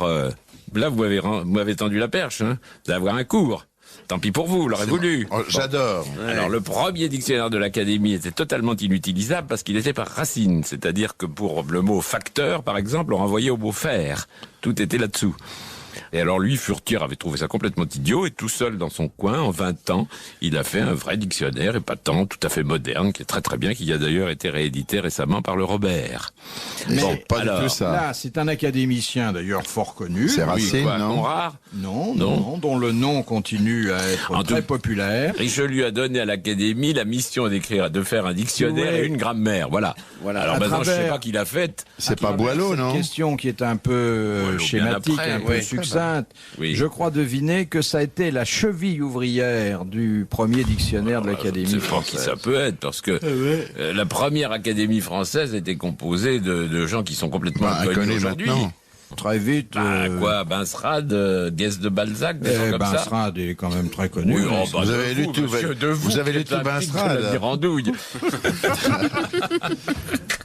là, vous m'avez tendu la perche, hein, d'avoir un cours. Tant pis pour vous, l'aurez voulu. Oh, j'adore. Alors, le premier dictionnaire de l'Académie était totalement inutilisable parce qu'il était par racine. C'est-à-dire que pour le mot facteur, par exemple, on renvoyait au mot faire. Tout était là-dessous. Et alors lui, Furtière, avait trouvé ça complètement idiot, et tout seul dans son coin, en 20 ans, il a fait un vrai dictionnaire épatant, tout à fait moderne, qui est très très bien, qui a d'ailleurs été réédité récemment par le Robert. Mais Bon, pas alors, du tout ça. Là, c'est un académicien d'ailleurs fort connu. C'est oui, Racine, quoi, non Conrad. Non, dont le nom continue à être En très tout- populaire. Richelieu a donné à l'Académie la mission de faire un dictionnaire Ouais. et une grammaire. Voilà. Alors À maintenant, je sais travers- pas qui l'a fait. C'est pas Boileau, non? Question qui est un peu Boileau, schématique, bien après, un peu oui. succincte. Oui. Je crois deviner que ça a été la cheville ouvrière du premier dictionnaire de Je l'Académie sais pas qui française. ça peut être, parce que la première Académie française était composée de gens qui sont complètement inconnus Inconnu aujourd'hui. maintenant. Très vite. Quoi, Benserade, Guest de Balzac, des gens comme ça. Benserade est quand même très connu. Oui, mais oh, bah, Vous de avez lu tout, monsieur, de vous avez qui lu êtes tout un pic de Benserade. la Dirandouille.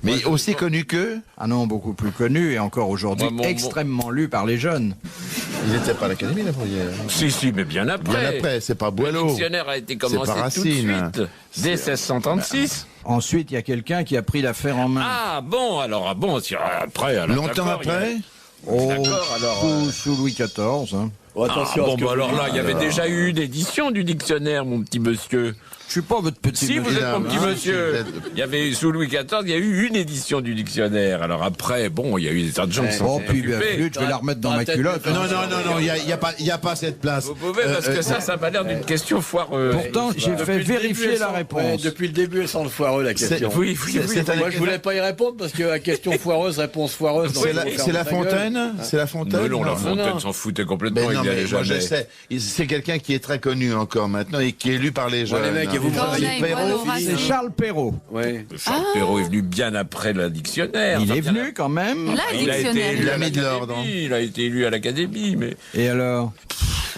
Mais aussi connu qu'eux. Ah non, beaucoup plus connu et encore aujourd'hui Moi, mon- extrêmement lu par les jeunes. Ils n'étaient pas à l'Académie, là, pour hier. Si, mais bien après. Bien après, c'est pas Le Boileau. dictionnaire a été commencé pas tout de Racine. suite, dès 1636. Ensuite, il y a quelqu'un qui a pris l'affaire en main. Ah bon, après. Alors, Longtemps d'accord, il y a- après Oh, d'accord, alors, sous Louis XIV. Hein. Oh, attention à ce que bah vous alors dites. là, il y avait déjà eu une édition du dictionnaire, mon petit monsieur. Je suis pas votre petit Si vous monsieur. êtes mon petit hein, monsieur, vous êtes- il y avait sous Louis XIV, il y a eu une édition du dictionnaire. Alors après, bon, il y a eu des tas de gens qui sont Oh, puis bien, occupés. flûte, je vais la remettre dans Dans ma la tête culotte. du- hein. Non, il n'y a pas cette place. Vous pouvez, parce que ça m'a l'air d'une question foireuse. Pourtant, j'ai Depuis fait le début, vérifier elle la sent- réponse. ouais, depuis le début, elle semble foireuse la question. Oui, Moi, je voulais pas y répondre parce que la question foireuse, réponse foireuse. donc C'est il la, faut c'est fermer la sa gueule. Fontaine C'est la Fontaine Non, la Non. Fontaine non. s'en foutait complètement. Mais non, il y allait mais moi je jamais. sais. C'est quelqu'un qui est très connu encore maintenant et qui est lu par les jeunes. les mecs, et vous, Corneille, Perrault, Boileau, C'est Racine. Charles Perrault. Ouais. Charles Perrault est venu bien après le dictionnaire. Il Enfin, est bien venu quand même. Là, Il a été dictionnaire. élu Il a à mis de l'ordre, l'Académie, il a été élu à l'Académie, mais Et alors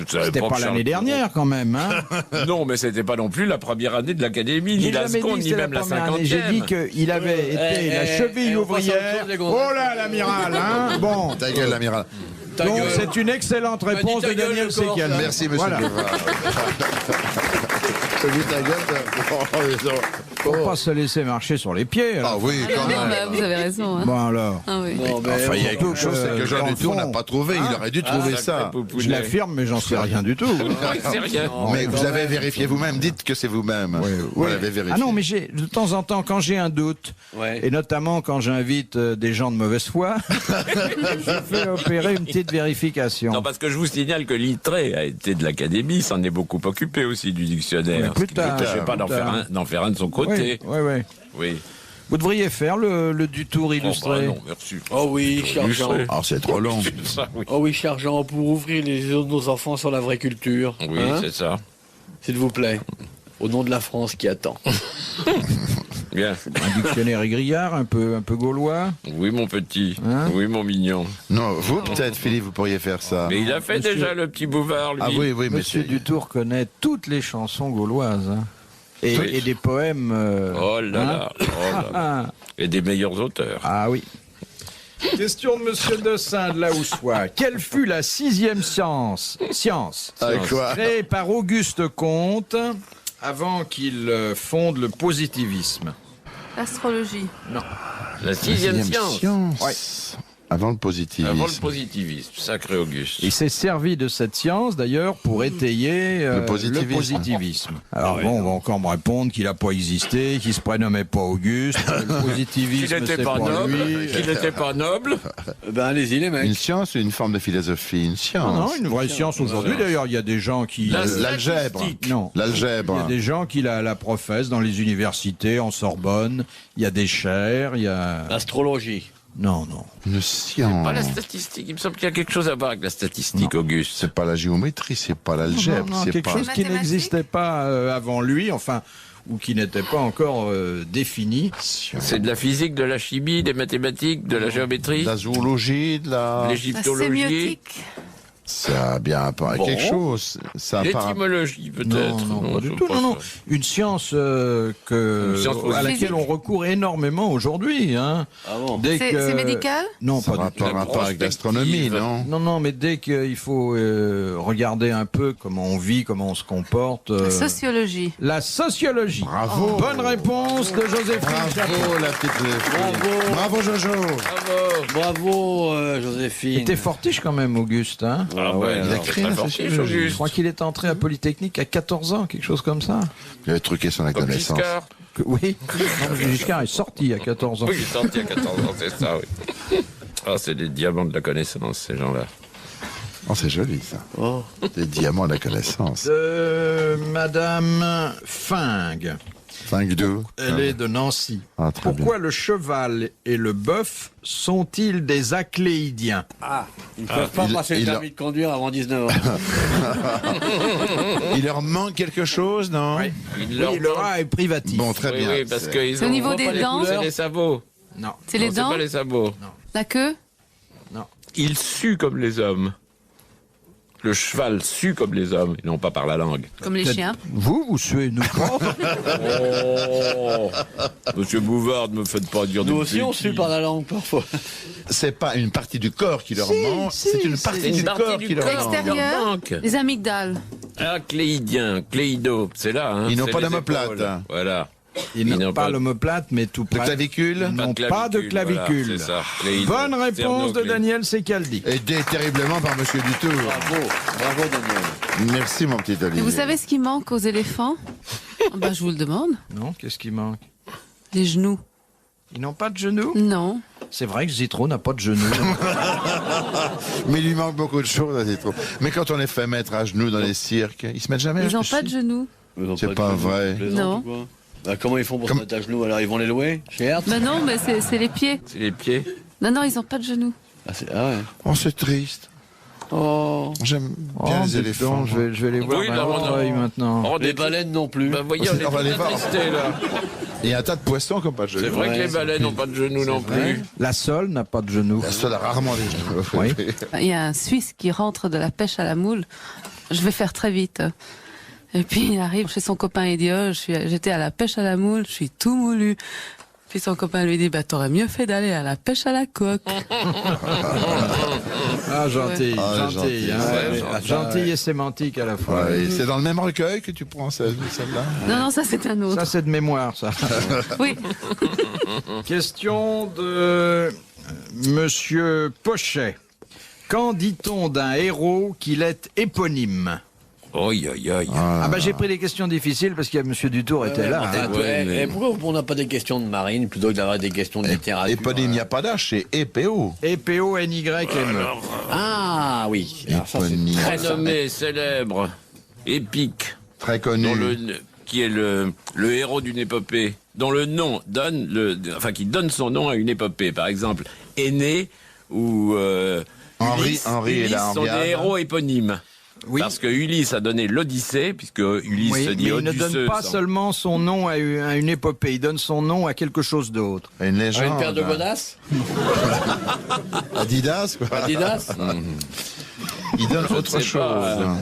C'était pas l'année dernière quand même. Hein. Non, mais c'était pas non plus la première année de l'Académie, ni J'ai la jamais dit seconde, que ni c'était même la première année. J'ai dit 50e. qu'il avait été la cheville on passe à autre ouvrière. chose, les gars. Oh là, l'amiral, hein. Bon. Ta gueule, l'amiral. Ta Donc gueule. c'est une excellente réponse ta de gueule, Daniel le corps, Sécan. ça. Merci, monsieur Voilà. Guevara. T'as vu ta gueule Faut pas se laisser marcher sur les pieds. Ah alors. oui, quand Non, même. bah, vous avez raison. Hein. Bon alors. Ah oui. Non, mais Enfin, il y a Surtout quelque chose, c'est que Jean dans le Dutour n'a fond, pas trouvé. Il aurait dû trouver ça. Je l'affirme, mais j'en sais rien du tout. C'est rien. Mais vous avez vérifié vous-même. Dites que c'est vous-même. Vous Ouais. l'avez vérifié. Ah non, mais de temps en temps, quand j'ai un doute, Ouais. et notamment quand j'invite des gens de mauvaise foi, je fais opérer une petite vérification. Non, parce que je vous signale que Littré a été de l'Académie, s'en est beaucoup occupé aussi du dictionnaire. Mais plus Ce qui ne tard, l'empêchait pas plus d'en tard. faire un de son côté. Oui. Oui. Vous devriez faire le Dutour Oh, bah illustré. non, merci. Oh oui, cher Jean. Illustré. Ah, c'est trop long. C'est ça, oui. Oh oui, cher Jean, pour ouvrir les yeux de nos enfants sur la vraie culture. Oui, Hein, c'est ça. s'il vous plaît. Au nom de la France qui attend. Bien. Un dictionnaire égrillard, un peu gaulois. Oui, mon petit. Hein Oui, mon mignon. Non, vous peut-être, Philippe, vous pourriez faire ça. Mais il a fait Monsieur- déjà le petit Bouvard, lui. Ah oui, mais Monsieur c'est- Dutour connaît toutes les chansons gauloises. Hein. Et, Oui. et des poèmes. Oh là hein. là. Oh là là. Ah, Et des meilleurs auteurs. ah oui. Question de Monsieur Dessin de la Houssois. Quelle fut la 6e science Ah, quoi créée par Auguste Comte avant qu'il fonde le positivisme? L'astrologie. La sixième Sixième science. Avant le positivisme. Avant le positivisme. Sacré Auguste. Il s'est servi de cette science d'ailleurs pour étayer Le positivisme. positivisme. Alors bon, on va encore me répondre qu'il n'a pas existé, qu'il se prénommait pas Auguste, que le Qu'il positivisme n'était c'est pas pas noble. lui. Qu'il n'était pas noble. Ben allez-y les mecs. Une science ou une forme de philosophie? Une Non, science. une vraie science aujourd'hui. D'ailleurs, il y a des gens qui L'algèbre. non. L'algèbre. Il y a des gens qui la professent dans les universités, en Sorbonne. Il y a des chaires, il y a... L'astrologie. Non. Une science. Pas la statistique. Il me semble qu'il y a quelque chose à voir avec la statistique, Auguste. C'est pas la géométrie, c'est pas l'algèbre, Non, c'est quelque pas. chose qui Mathématiques n'existait pas avant lui, enfin, ou qui n'était pas encore défini. C'est de la physique, de la chimie, des mathématiques, de la géométrie, De la zoologie, de la. La l'égyptologie, sémiotique. Ça a bien apparaît Bon. quelque chose. Ça a pas. l'étymologie peut-être. Non, pas du c'est tout. pas Non. ça. Une science, Une science à laquelle physique. on recourt énormément aujourd'hui. Hein. Ah bon. Dès C'est que- c'est médical? Non, Ça pas n'a du tout. pas rapport avec l'astronomie, prospective. non? Non, mais dès qu'il faut regarder un peu comment on vit, comment on se comporte. Sociologie. La sociologie. Bravo. Bonne réponse de Joséphine Chapeau. Bravo, la petite. Bravo. Bravo, Jojo. Bravo. Bravo Joséphine. T'es fortiche quand même, Auguste. Hein. Ah ouais, il a alors, créé très la fortiche, sociologie. Je Auguste. crois qu'il est entré à Polytechnique à 14 ans, quelque chose comme ça. Il avait truqué son Comme connaissance. Giscard. Oui, non, Giscard est sorti à 14 ans. Oui, il est sorti à 14 ans, c'est ça, oui. Ah, c'est des diamants de la connaissance, ces gens-là. Oh, c'est joli, ça. Oh. Des diamants de la connaissance. De Madame Fingue. 5-2. Elle est de Nancy. Ah, très Pourquoi le cheval et le bœuf sont-ils des acléidiens? Ils ne peuvent pas passer le il a- permis de conduire avant 19 ans. Il leur manque quelque chose, non Oui. Il Oui, le rat est privatif. Bon, très Oui, bien. oui, parce C'est- qu'ils C'est au ont... niveau on voit des pas les dents. couleurs. C'est les sabots. Non. C'est les Non, c'est dents, pas les sabots. la queue. Ils suent comme les hommes. Le cheval sue comme les hommes, et non pas par la langue. Comme les chiens. Vous suez nous. Oh Monsieur Bouvard, ne me faites pas dire Nous des aussi, on bêtises. sue par la langue parfois. C'est pas une partie du corps qui leur manque, c'est une partie c'est du une partie corps du qui leur corps. manque. Extérieur. manque. Les amygdales. Ah, cléidien, cléido, c'est là. Hein, Ils n'ont c'est pas les d'omoplate. épaules. Voilà. Ils Ils n'ont n'ont pas pas- l'omoplate, mais tout Le près. clavicule Ils n'ont pas de clavicule. Voilà, c'est ça. Cléido. Bonne réponse de Cléido. Daniel Secaldi. Aidé terriblement par Monsieur Dutour. Bravo Daniel. Merci, mon petit Olivier. Et vous savez ce qui manque aux éléphants? Ah bah, je vous le demande. Non, qu'est-ce qui manque? Les genoux. Ils n'ont pas de genoux? Non. C'est vrai que Zitro n'a pas de genoux. Mais il lui manque beaucoup de choses, c'est trop. Mais quand on les fait mettre à genoux dans les cirques, ils se mettent jamais Ils à n'ont pas de genoux. Ils ont C'est de pas genoux, vrai. tu plaisantes Non. ou quoi Bah, comment ils font pour Comme- se mettre à genoux alors? Ils vont les louer chez Hertz? Bah non, mais c'est les pieds. C'est les pieds. Non, non, ils n'ont pas de genoux. Ah ouais. Oh, c'est triste. Oh. J'aime Oh, bien les dites éléphants. donc, je vais les voir Oui, d'un là, autre on a- œil maintenant. Oh, Les des- baleines non plus. Bah voyez, on est On va tous les voir. attristés, là. Il y a un tas de poissons qui n'ont pas de genoux. C'est vrai Ouais, que les c'est baleines n'ont pas de genoux non plus. La sole n'a pas de genoux. La seule a rarement des genoux. Oui. Il y a un Suisse qui rentre de la pêche à la moule. Je vais faire très vite. Et puis il arrive chez son copain et dit oh, j'étais à la pêche à la moule, je suis tout moulu. Puis son copain lui dit bah t'aurais mieux fait d'aller à la pêche à la coque. Ah, gentil, Ah, gentil. gentil. Hein, Ouais, ouais, gentil et sémantique à la fois. Ouais, c'est dans le même recueil que tu prends celle-là. Non non ça c'est un autre. Ça, c'est de mémoire, ça. Oui. Question de Monsieur Pochet. Quand dit-on d'un héros qu'il est éponyme? Aïe, aïe, aïe. Ah bah j'ai pris des questions difficiles parce que Monsieur Dutour était là. hein. ouais, mais- Pourquoi on n'a pas des questions de marine plutôt que d'avoir des questions de littérature? Éponyme, il n'y a pas d'âge, c'est EPO. EPONYME. Ah oui. Alors ça, c'est Éponyme. très Renommé, célèbre, épique, Très connu. dont qui est le héros d'une épopée, dont le nom donne qui donne son nom à une épopée. Par exemple, Aîné ou Henri et Ulysse la sont Henriade. des héros éponymes. Oui. Parce que Ulysse a donné l'Odyssée, puisque Ulysse Oui, se mais dit il ne Odysseus. donne pas seulement son nom à une épopée, il donne son nom à quelque chose d'autre. Une légende. Une paire de godasses Adidas, quoi. Adidas. Il donne Je ne autre sais chose. pas.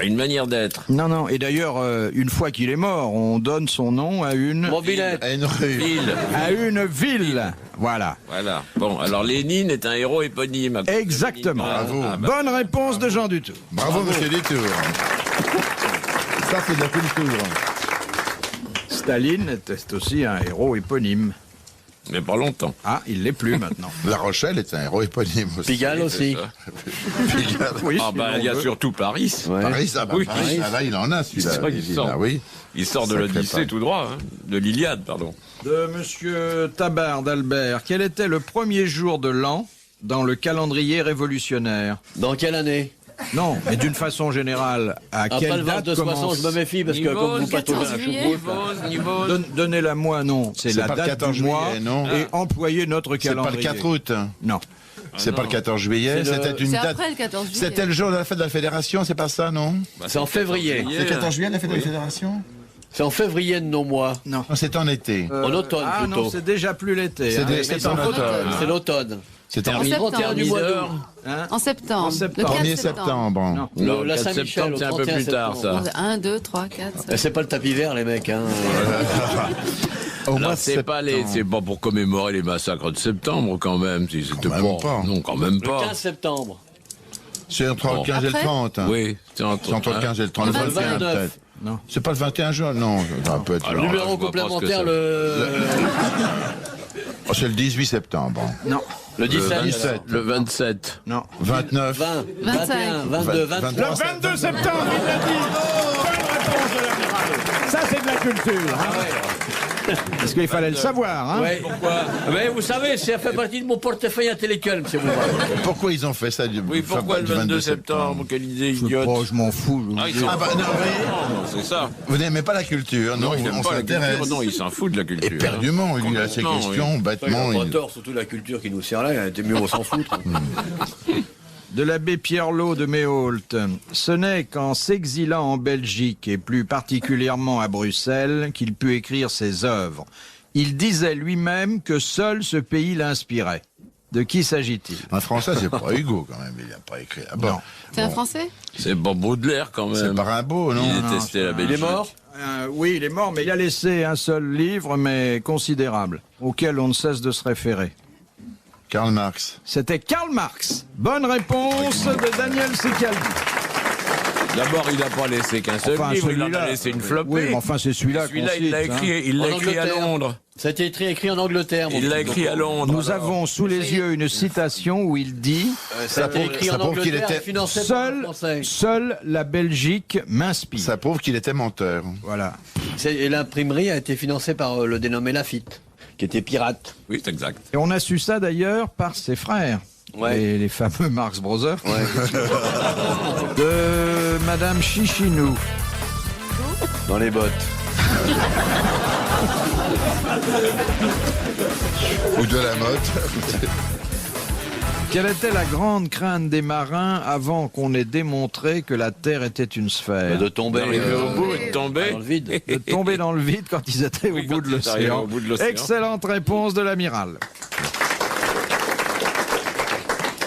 Une manière d'être. Non, non, et d'ailleurs, une fois qu'il est mort, on donne son nom à une Mobilette. À une rue. Ville. ville. Voilà. Voilà. Bon, alors Lénine est un héros éponyme. à cause de Exactement. Lénine. Bravo. Bonne réponse de Jean Dutour. Bravo, monsieur Dutour. Ça, c'est de la culture. Staline était aussi un héros éponyme. Mais pas longtemps. Ah, il l'est plus maintenant. La Rochelle est un héros éponyme aussi. Pigalle aussi. Pigalle. Oui, Ah si bah l'on il y a veut. surtout Paris. Ouais. Paris, ah bah, Oui. Paris, ah là, il en a celui-là. C'est vrai qu'il Évidemment, sort. oui. Il sort de Sacré l'Odyssée Paris. tout droit, hein. De l'Iliade, pardon. De Monsieur Tabard d'Albert. Quel était le premier jour de l'an dans le calendrier révolutionnaire? Dans quelle année? Non, mais d'une façon générale, à Après quelle le date 22 60, commence je me méfie parce que Niveau comme vous pataugez 14 la juillet. choucroute. Niveau. Donnez-la moi, non. C'est C'est la pas le date 14 du mois juillet, non et employez notre C'est pas le calendrier. 4 août. Non. C'est pas le 14 juillet. C'est le- C'était une C'est date. après le 14 juillet. C'était le jour de la fête de la fédération, c'est pas ça, non C'est en février. C'est le 14 juillet la fête de la fédération C'est en février de nos mois. Non. Non, c'est en été. En automne Ah plutôt. non, c'est déjà plus l'été. C'est hein. des- C'est c'est en en automne. automne. C'est l'automne. C'est en En septembre. 31 du mois d'août. Hein En septembre. En septembre. Le 4 1er septembre. Non. Non, La le 4 Saint-Michel, septembre, c'est un peu 31 plus tard, septembre. ça. 1, 2, 3, 4. C'est pas le tapis vert, les mecs. Hein. Au Alors, mois de c'est pas pour commémorer les massacres de septembre, quand même. Si c'était Quand même pas. Non, quand même Le pas. 15 septembre. C'est entre le 15 et le Après 30. Oui, c'est C'est entre le 15 et le 30. Le Le 21 29. peut-être. Non. C'est pas le 21 juin, non. Ça peut être. Alors, là, Numéro je vois pas ce que complémentaire, ça- le... Oh, c'est le 18 septembre. Non. Le 17. 17. Le 27. Non. 29. 20, 25. 21, 22, 23. Le 22 septembre, il l'a dit. Bonne réponse de l'amiral. Ça, c'est de la culture. Hein. Parce qu'il fallait le savoir. Hein. Ouais. Pourquoi? Mais vous savez, ça fait partie de mon portefeuille intellectuel, monsieur Bouvard. Pourquoi ils ont fait ça Oui, pourquoi le 22 septembre? Quelle idée idiote. Oh, je m'en fous. Ah, ils s'en Ah bah non, mais non, c'est ça. vous n'aimez pas la culture, non, il on n'aime pas la s'intéresse. culture. Non, il s'en fout de la culture. Éperdument, il a ses Complètement, questions, bêtement. Il a pas il- tort, surtout la culture qui nous sert là, elle était mieux on s'en foutre. De l'abbé Pierrelot de Méhault. Ce n'est qu'en s'exilant en Belgique, et plus particulièrement à Bruxelles, qu'il put écrire ses œuvres. Il disait lui-même que seul ce pays l'inspirait. De qui s'agit-il? Un Français, c'est pas Hugo quand même, il n'a pas écrit. Ah bon. Non. C'est un Français? C'est pas Baudelaire quand même. C'est par un beau, non? Il détestait la Il Belgique. est mort? Oui, il est mort, mais il a laissé un seul livre, mais considérable, auquel on ne cesse de se référer. Karl Marx. C'était Karl Marx. Bonne réponse de Daniel Secaldi. D'abord, il n'a pas laissé qu'un seul Enfin, livre, il en a celui-là- laissé une flopée. Oui, mais enfin, c'est celui-là qu'on Celui-là, il cite, l'a hein. écrit, il l'a En écrit à Angleterre. Londres. Ça a été écrit en Angleterre. mon Il l'a petit écrit à Londres. Nous avons sous les yeux une citation où il dit Ça a été écrit ça en prouve qu'il Angleterre était et financé par les seul, Français. seule la Belgique m'inspire. Ça prouve qu'il était menteur. Voilà. Et l'imprimerie a été financée par le dénommé Lafitte, qui était pirate. Oui, c'est exact. Et on a su ça d'ailleurs par ses frères. Ouais. Les fameux Marx Brothers. De Madame Chichinou. Dans les bottes. Ou de la motte. Quelle était la grande crainte des marins avant qu'on ait démontré que la Terre était une sphère? De tomber D'arriver au bout et de tomber. dans le vide. De tomber dans le vide quand ils étaient Oui, au bout quand de ils arrivaient l'océan. au bout de l'océan. Excellente réponse de l'amiral.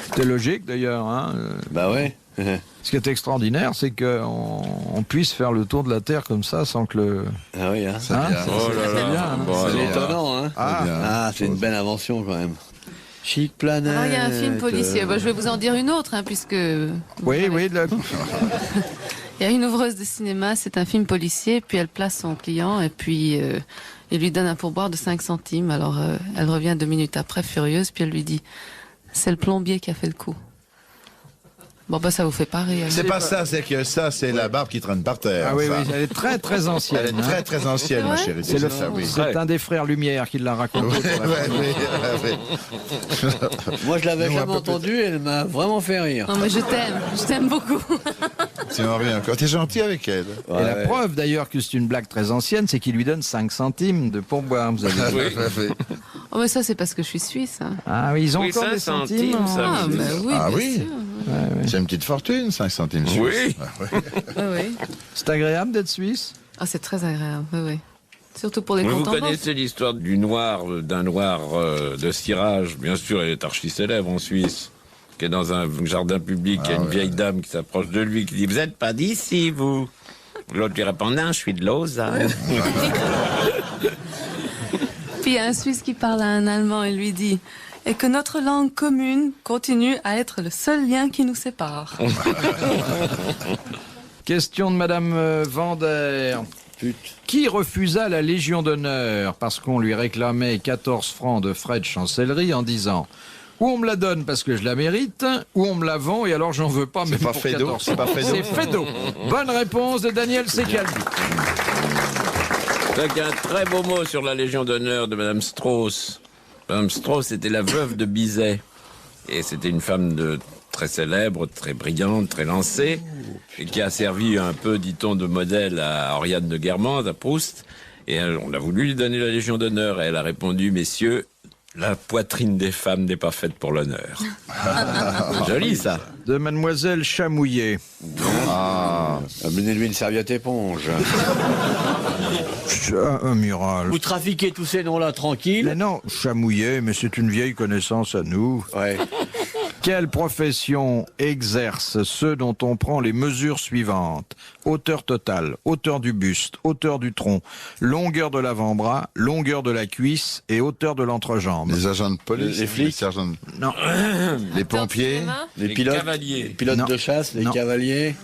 C'était logique d'ailleurs. Hein. Bah ouais. Ce qui est extraordinaire, c'est qu'on puisse faire le tour de la Terre comme ça sans que le... Ah oui, hein. Hein, bien. Oh là c'est là. bien, hein. Bon, C'est alors, étonnant, hein. Ah, C'est une belle invention quand même. Chic Planète. Alors, il y a un film policier. Bah, je vais vous en dire une autre, hein, puisque... oui, oui. Il y a une ouvreuse de cinéma, c'est un film policier, puis elle place son client, et puis il lui donne un pourboire de 5 centimes. Alors, elle revient 2 minutes après, furieuse, puis elle lui dit « C'est le plombier qui a fait le coup ». Bon, bah, ça vous fait pas rire. C'est pas ça, c'est que ça, c'est la barbe qui traîne par terre. Ah oui, ça. oui, elle est très très ancienne. Elle est hein. très très ancienne, ma C'est chérie. C'est ça, oui. c'est un des frères Lumière qui l'a raconté. Ouais, pour la première ouais, fois. ouais. Moi, je l'avais Nous, un jamais peu entendue, elle m'a vraiment fait rire. Non, mais je t'aime beaucoup. C'est rien. Quand t'es gentil avec elle. Et la preuve d'ailleurs que c'est une blague très ancienne, c'est qu'il lui donne 5 centimes de pourboire. Vous avez dit. Oh, mais ça, c'est parce que je suis suisse. Hein. Ah oui, ils ont Oui, encore ça, des centimes, centimes. ça, Ah, oui. bah oui, Ah bien oui. sûr. C'est une petite fortune, 5 centimes. Oui. suisses. Oui. C'est agréable d'être suisse. Ah, c'est très agréable, oui. Surtout pour les Vous comptes en banque. connaissez l'histoire d'un noir de cirage. Bien sûr, elle est archi célèbre en Suisse. Qui est dans un jardin public. Il y a une vieille dame qui s'approche de lui qui dit « Vous n'êtes pas d'ici, vous ?» L'autre lui répond « Non, je suis de Lausanne. Puis il y a un Suisse qui parle à un Allemand et lui dit « Et que notre langue commune continue à être le seul lien qui nous sépare. Question de Madame Vander. Qui refusa la Légion d'honneur parce qu'on lui réclamait 14 francs de frais de chancellerie en disant ou on me la donne parce que je la mérite, ou on me la vend et alors j'en veux pas même pas pour Fédot, 14 c'est pas francs. Fédot. C'est Fédot. Bonne réponse de Daniel Secaldi. Donc un très beau mot sur la Légion d'honneur de Madame Strauss. Madame Strauss était la veuve de Bizet. Et c'était une femme très célèbre, très brillante, très lancée, et qui a servi un peu, dit-on, de modèle à Oriane de Guermantes, à Proust. Et on a voulu lui donner la Légion d'honneur. Et elle a répondu, messieurs, la poitrine des femmes n'est pas faite pour l'honneur. Joli, ça. De Mademoiselle Chamouillet. Amenez-lui une serviette éponge. Amiral. Vous trafiquez tous ces noms-là tranquille. Mais non, Chamouillet, mais c'est une vieille connaissance à nous. Ouais. Quelle profession exerce ceux dont on prend les mesures suivantes? Hauteur totale, hauteur du buste, hauteur du tronc, longueur de l'avant-bras, longueur de la cuisse et hauteur de l'entrejambe. Les agents de police, Les flics. sergents de- Non, les pompiers, Les Les pilotes, cavaliers. les pilotes Non. de chasse, les Non. cavaliers,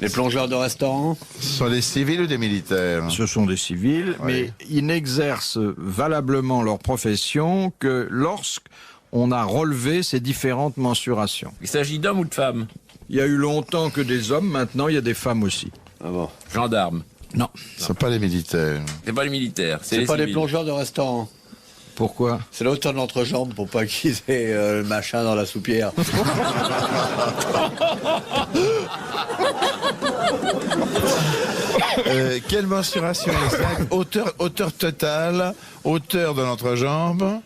les plongeurs de restaurant. ce sont des civils ou des militaires? ce sont des civils, mais ils n'exercent valablement leur profession que lorsqu'on on a relevé ces différentes mensurations. Il s'agit d'hommes ou de femmes? Il y a eu longtemps que des hommes, maintenant il y a des femmes aussi. Ah bon. Gendarmes. Non. C'est pas les militaires. C'est pas les militaires, c'est C'est les pas les civils. plongeurs de restaurant. Pourquoi? C'est la hauteur de l'entrejambe pour pas qu'ils aient le machin dans la soupière. Quelle mensuration exacte? Hauteur totale, hauteur de l'entrejambe,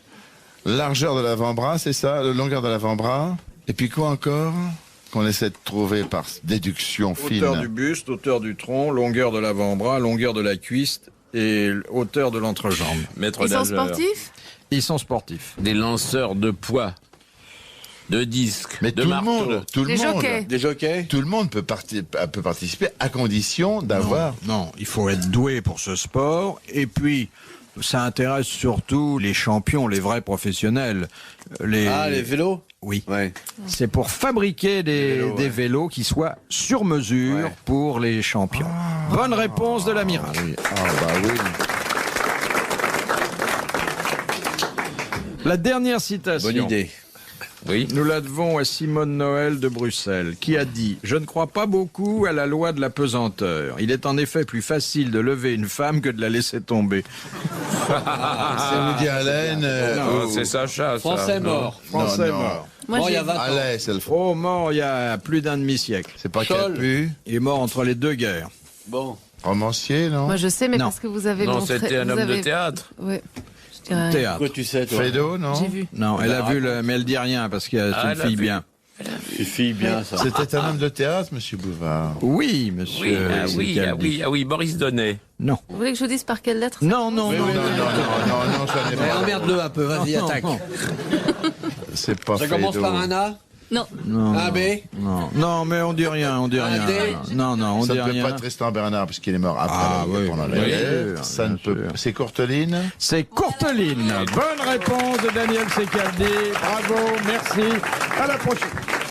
largeur de l'avant-bras, c'est ça? Longueur de l'avant-bras. Et puis quoi encore? Qu'on essaie de trouver par déduction fine. Hauteur du buste, hauteur du tronc, longueur de l'avant-bras, longueur de la cuisse et hauteur de l'entrejambe. Maître Ils sont nageur. sportifs? Ils sont sportifs. Des lanceurs de poids, de disques, Mais de tout marteaux. le monde, tout le Des monde, jockeys. Des jockeys? tout le monde peut participer à condition d'avoir. Non, il faut être doué pour ce sport. Et puis, ça intéresse surtout les champions, les vrais professionnels. Les vélos? Oui. Ouais. C'est pour fabriquer des vélos qui soient sur mesure Ouais. pour les champions. Bonne réponse de l'amiral. Oui. Ah bah oui. La dernière citation. Bonne idée. Oui. Nous la devons à Simone Noël de Bruxelles, qui a dit « Je ne crois pas beaucoup à la loi de la pesanteur. Il est en effet plus facile de lever une femme que de la laisser tomber. C'est Woody Allen. Non, c'est Sacha, ça. Français Non. mort. » Français non. mort. Moi, Bon, il y j'ai a 20 ans. Allez, c'est le faux. Oh, mort il y a plus d'un demi-siècle. C'est pas Scholl. Capu. Il est mort entre les deux guerres. Bon. Romancier, non? Moi, je sais, mais Non. parce que vous avez Non, montré... c'était un vous homme de avez- théâtre. Oui, je dirais. Théâtre. Pourquoi tu sais, toi? Fédo, non? J'ai vu. Non, elle a vu, mais elle dit rien parce que c'est Ah, une elle a fille vu. bien. Suffit bien, ça. C'était un homme de théâtre, monsieur Bouvard. Oui, Oui, monsieur. ah oui, Boris Donnet. Non. Vous voulez que je vous dise par quelle lettre ça Non, non, non, Non, non, non, ça n'est Mais pas. emmerde-le un peu, vas-y, attaque. C'est pas Ça commence Fédo. par un A? Non. non, Un B? non, non, mais on dit rien, on dit Un rien. D? Non, non, on Ça dit ne peut rien. pas être Tristan Bernard, puisqu'il est mort après Ah, oui, pendant la bien guerre. sûr, Ça ne bien peut sûr. C'est Courteline. C'est Courteline. Bonne réponse de Daniel Secaldi. Bravo, merci. À la prochaine.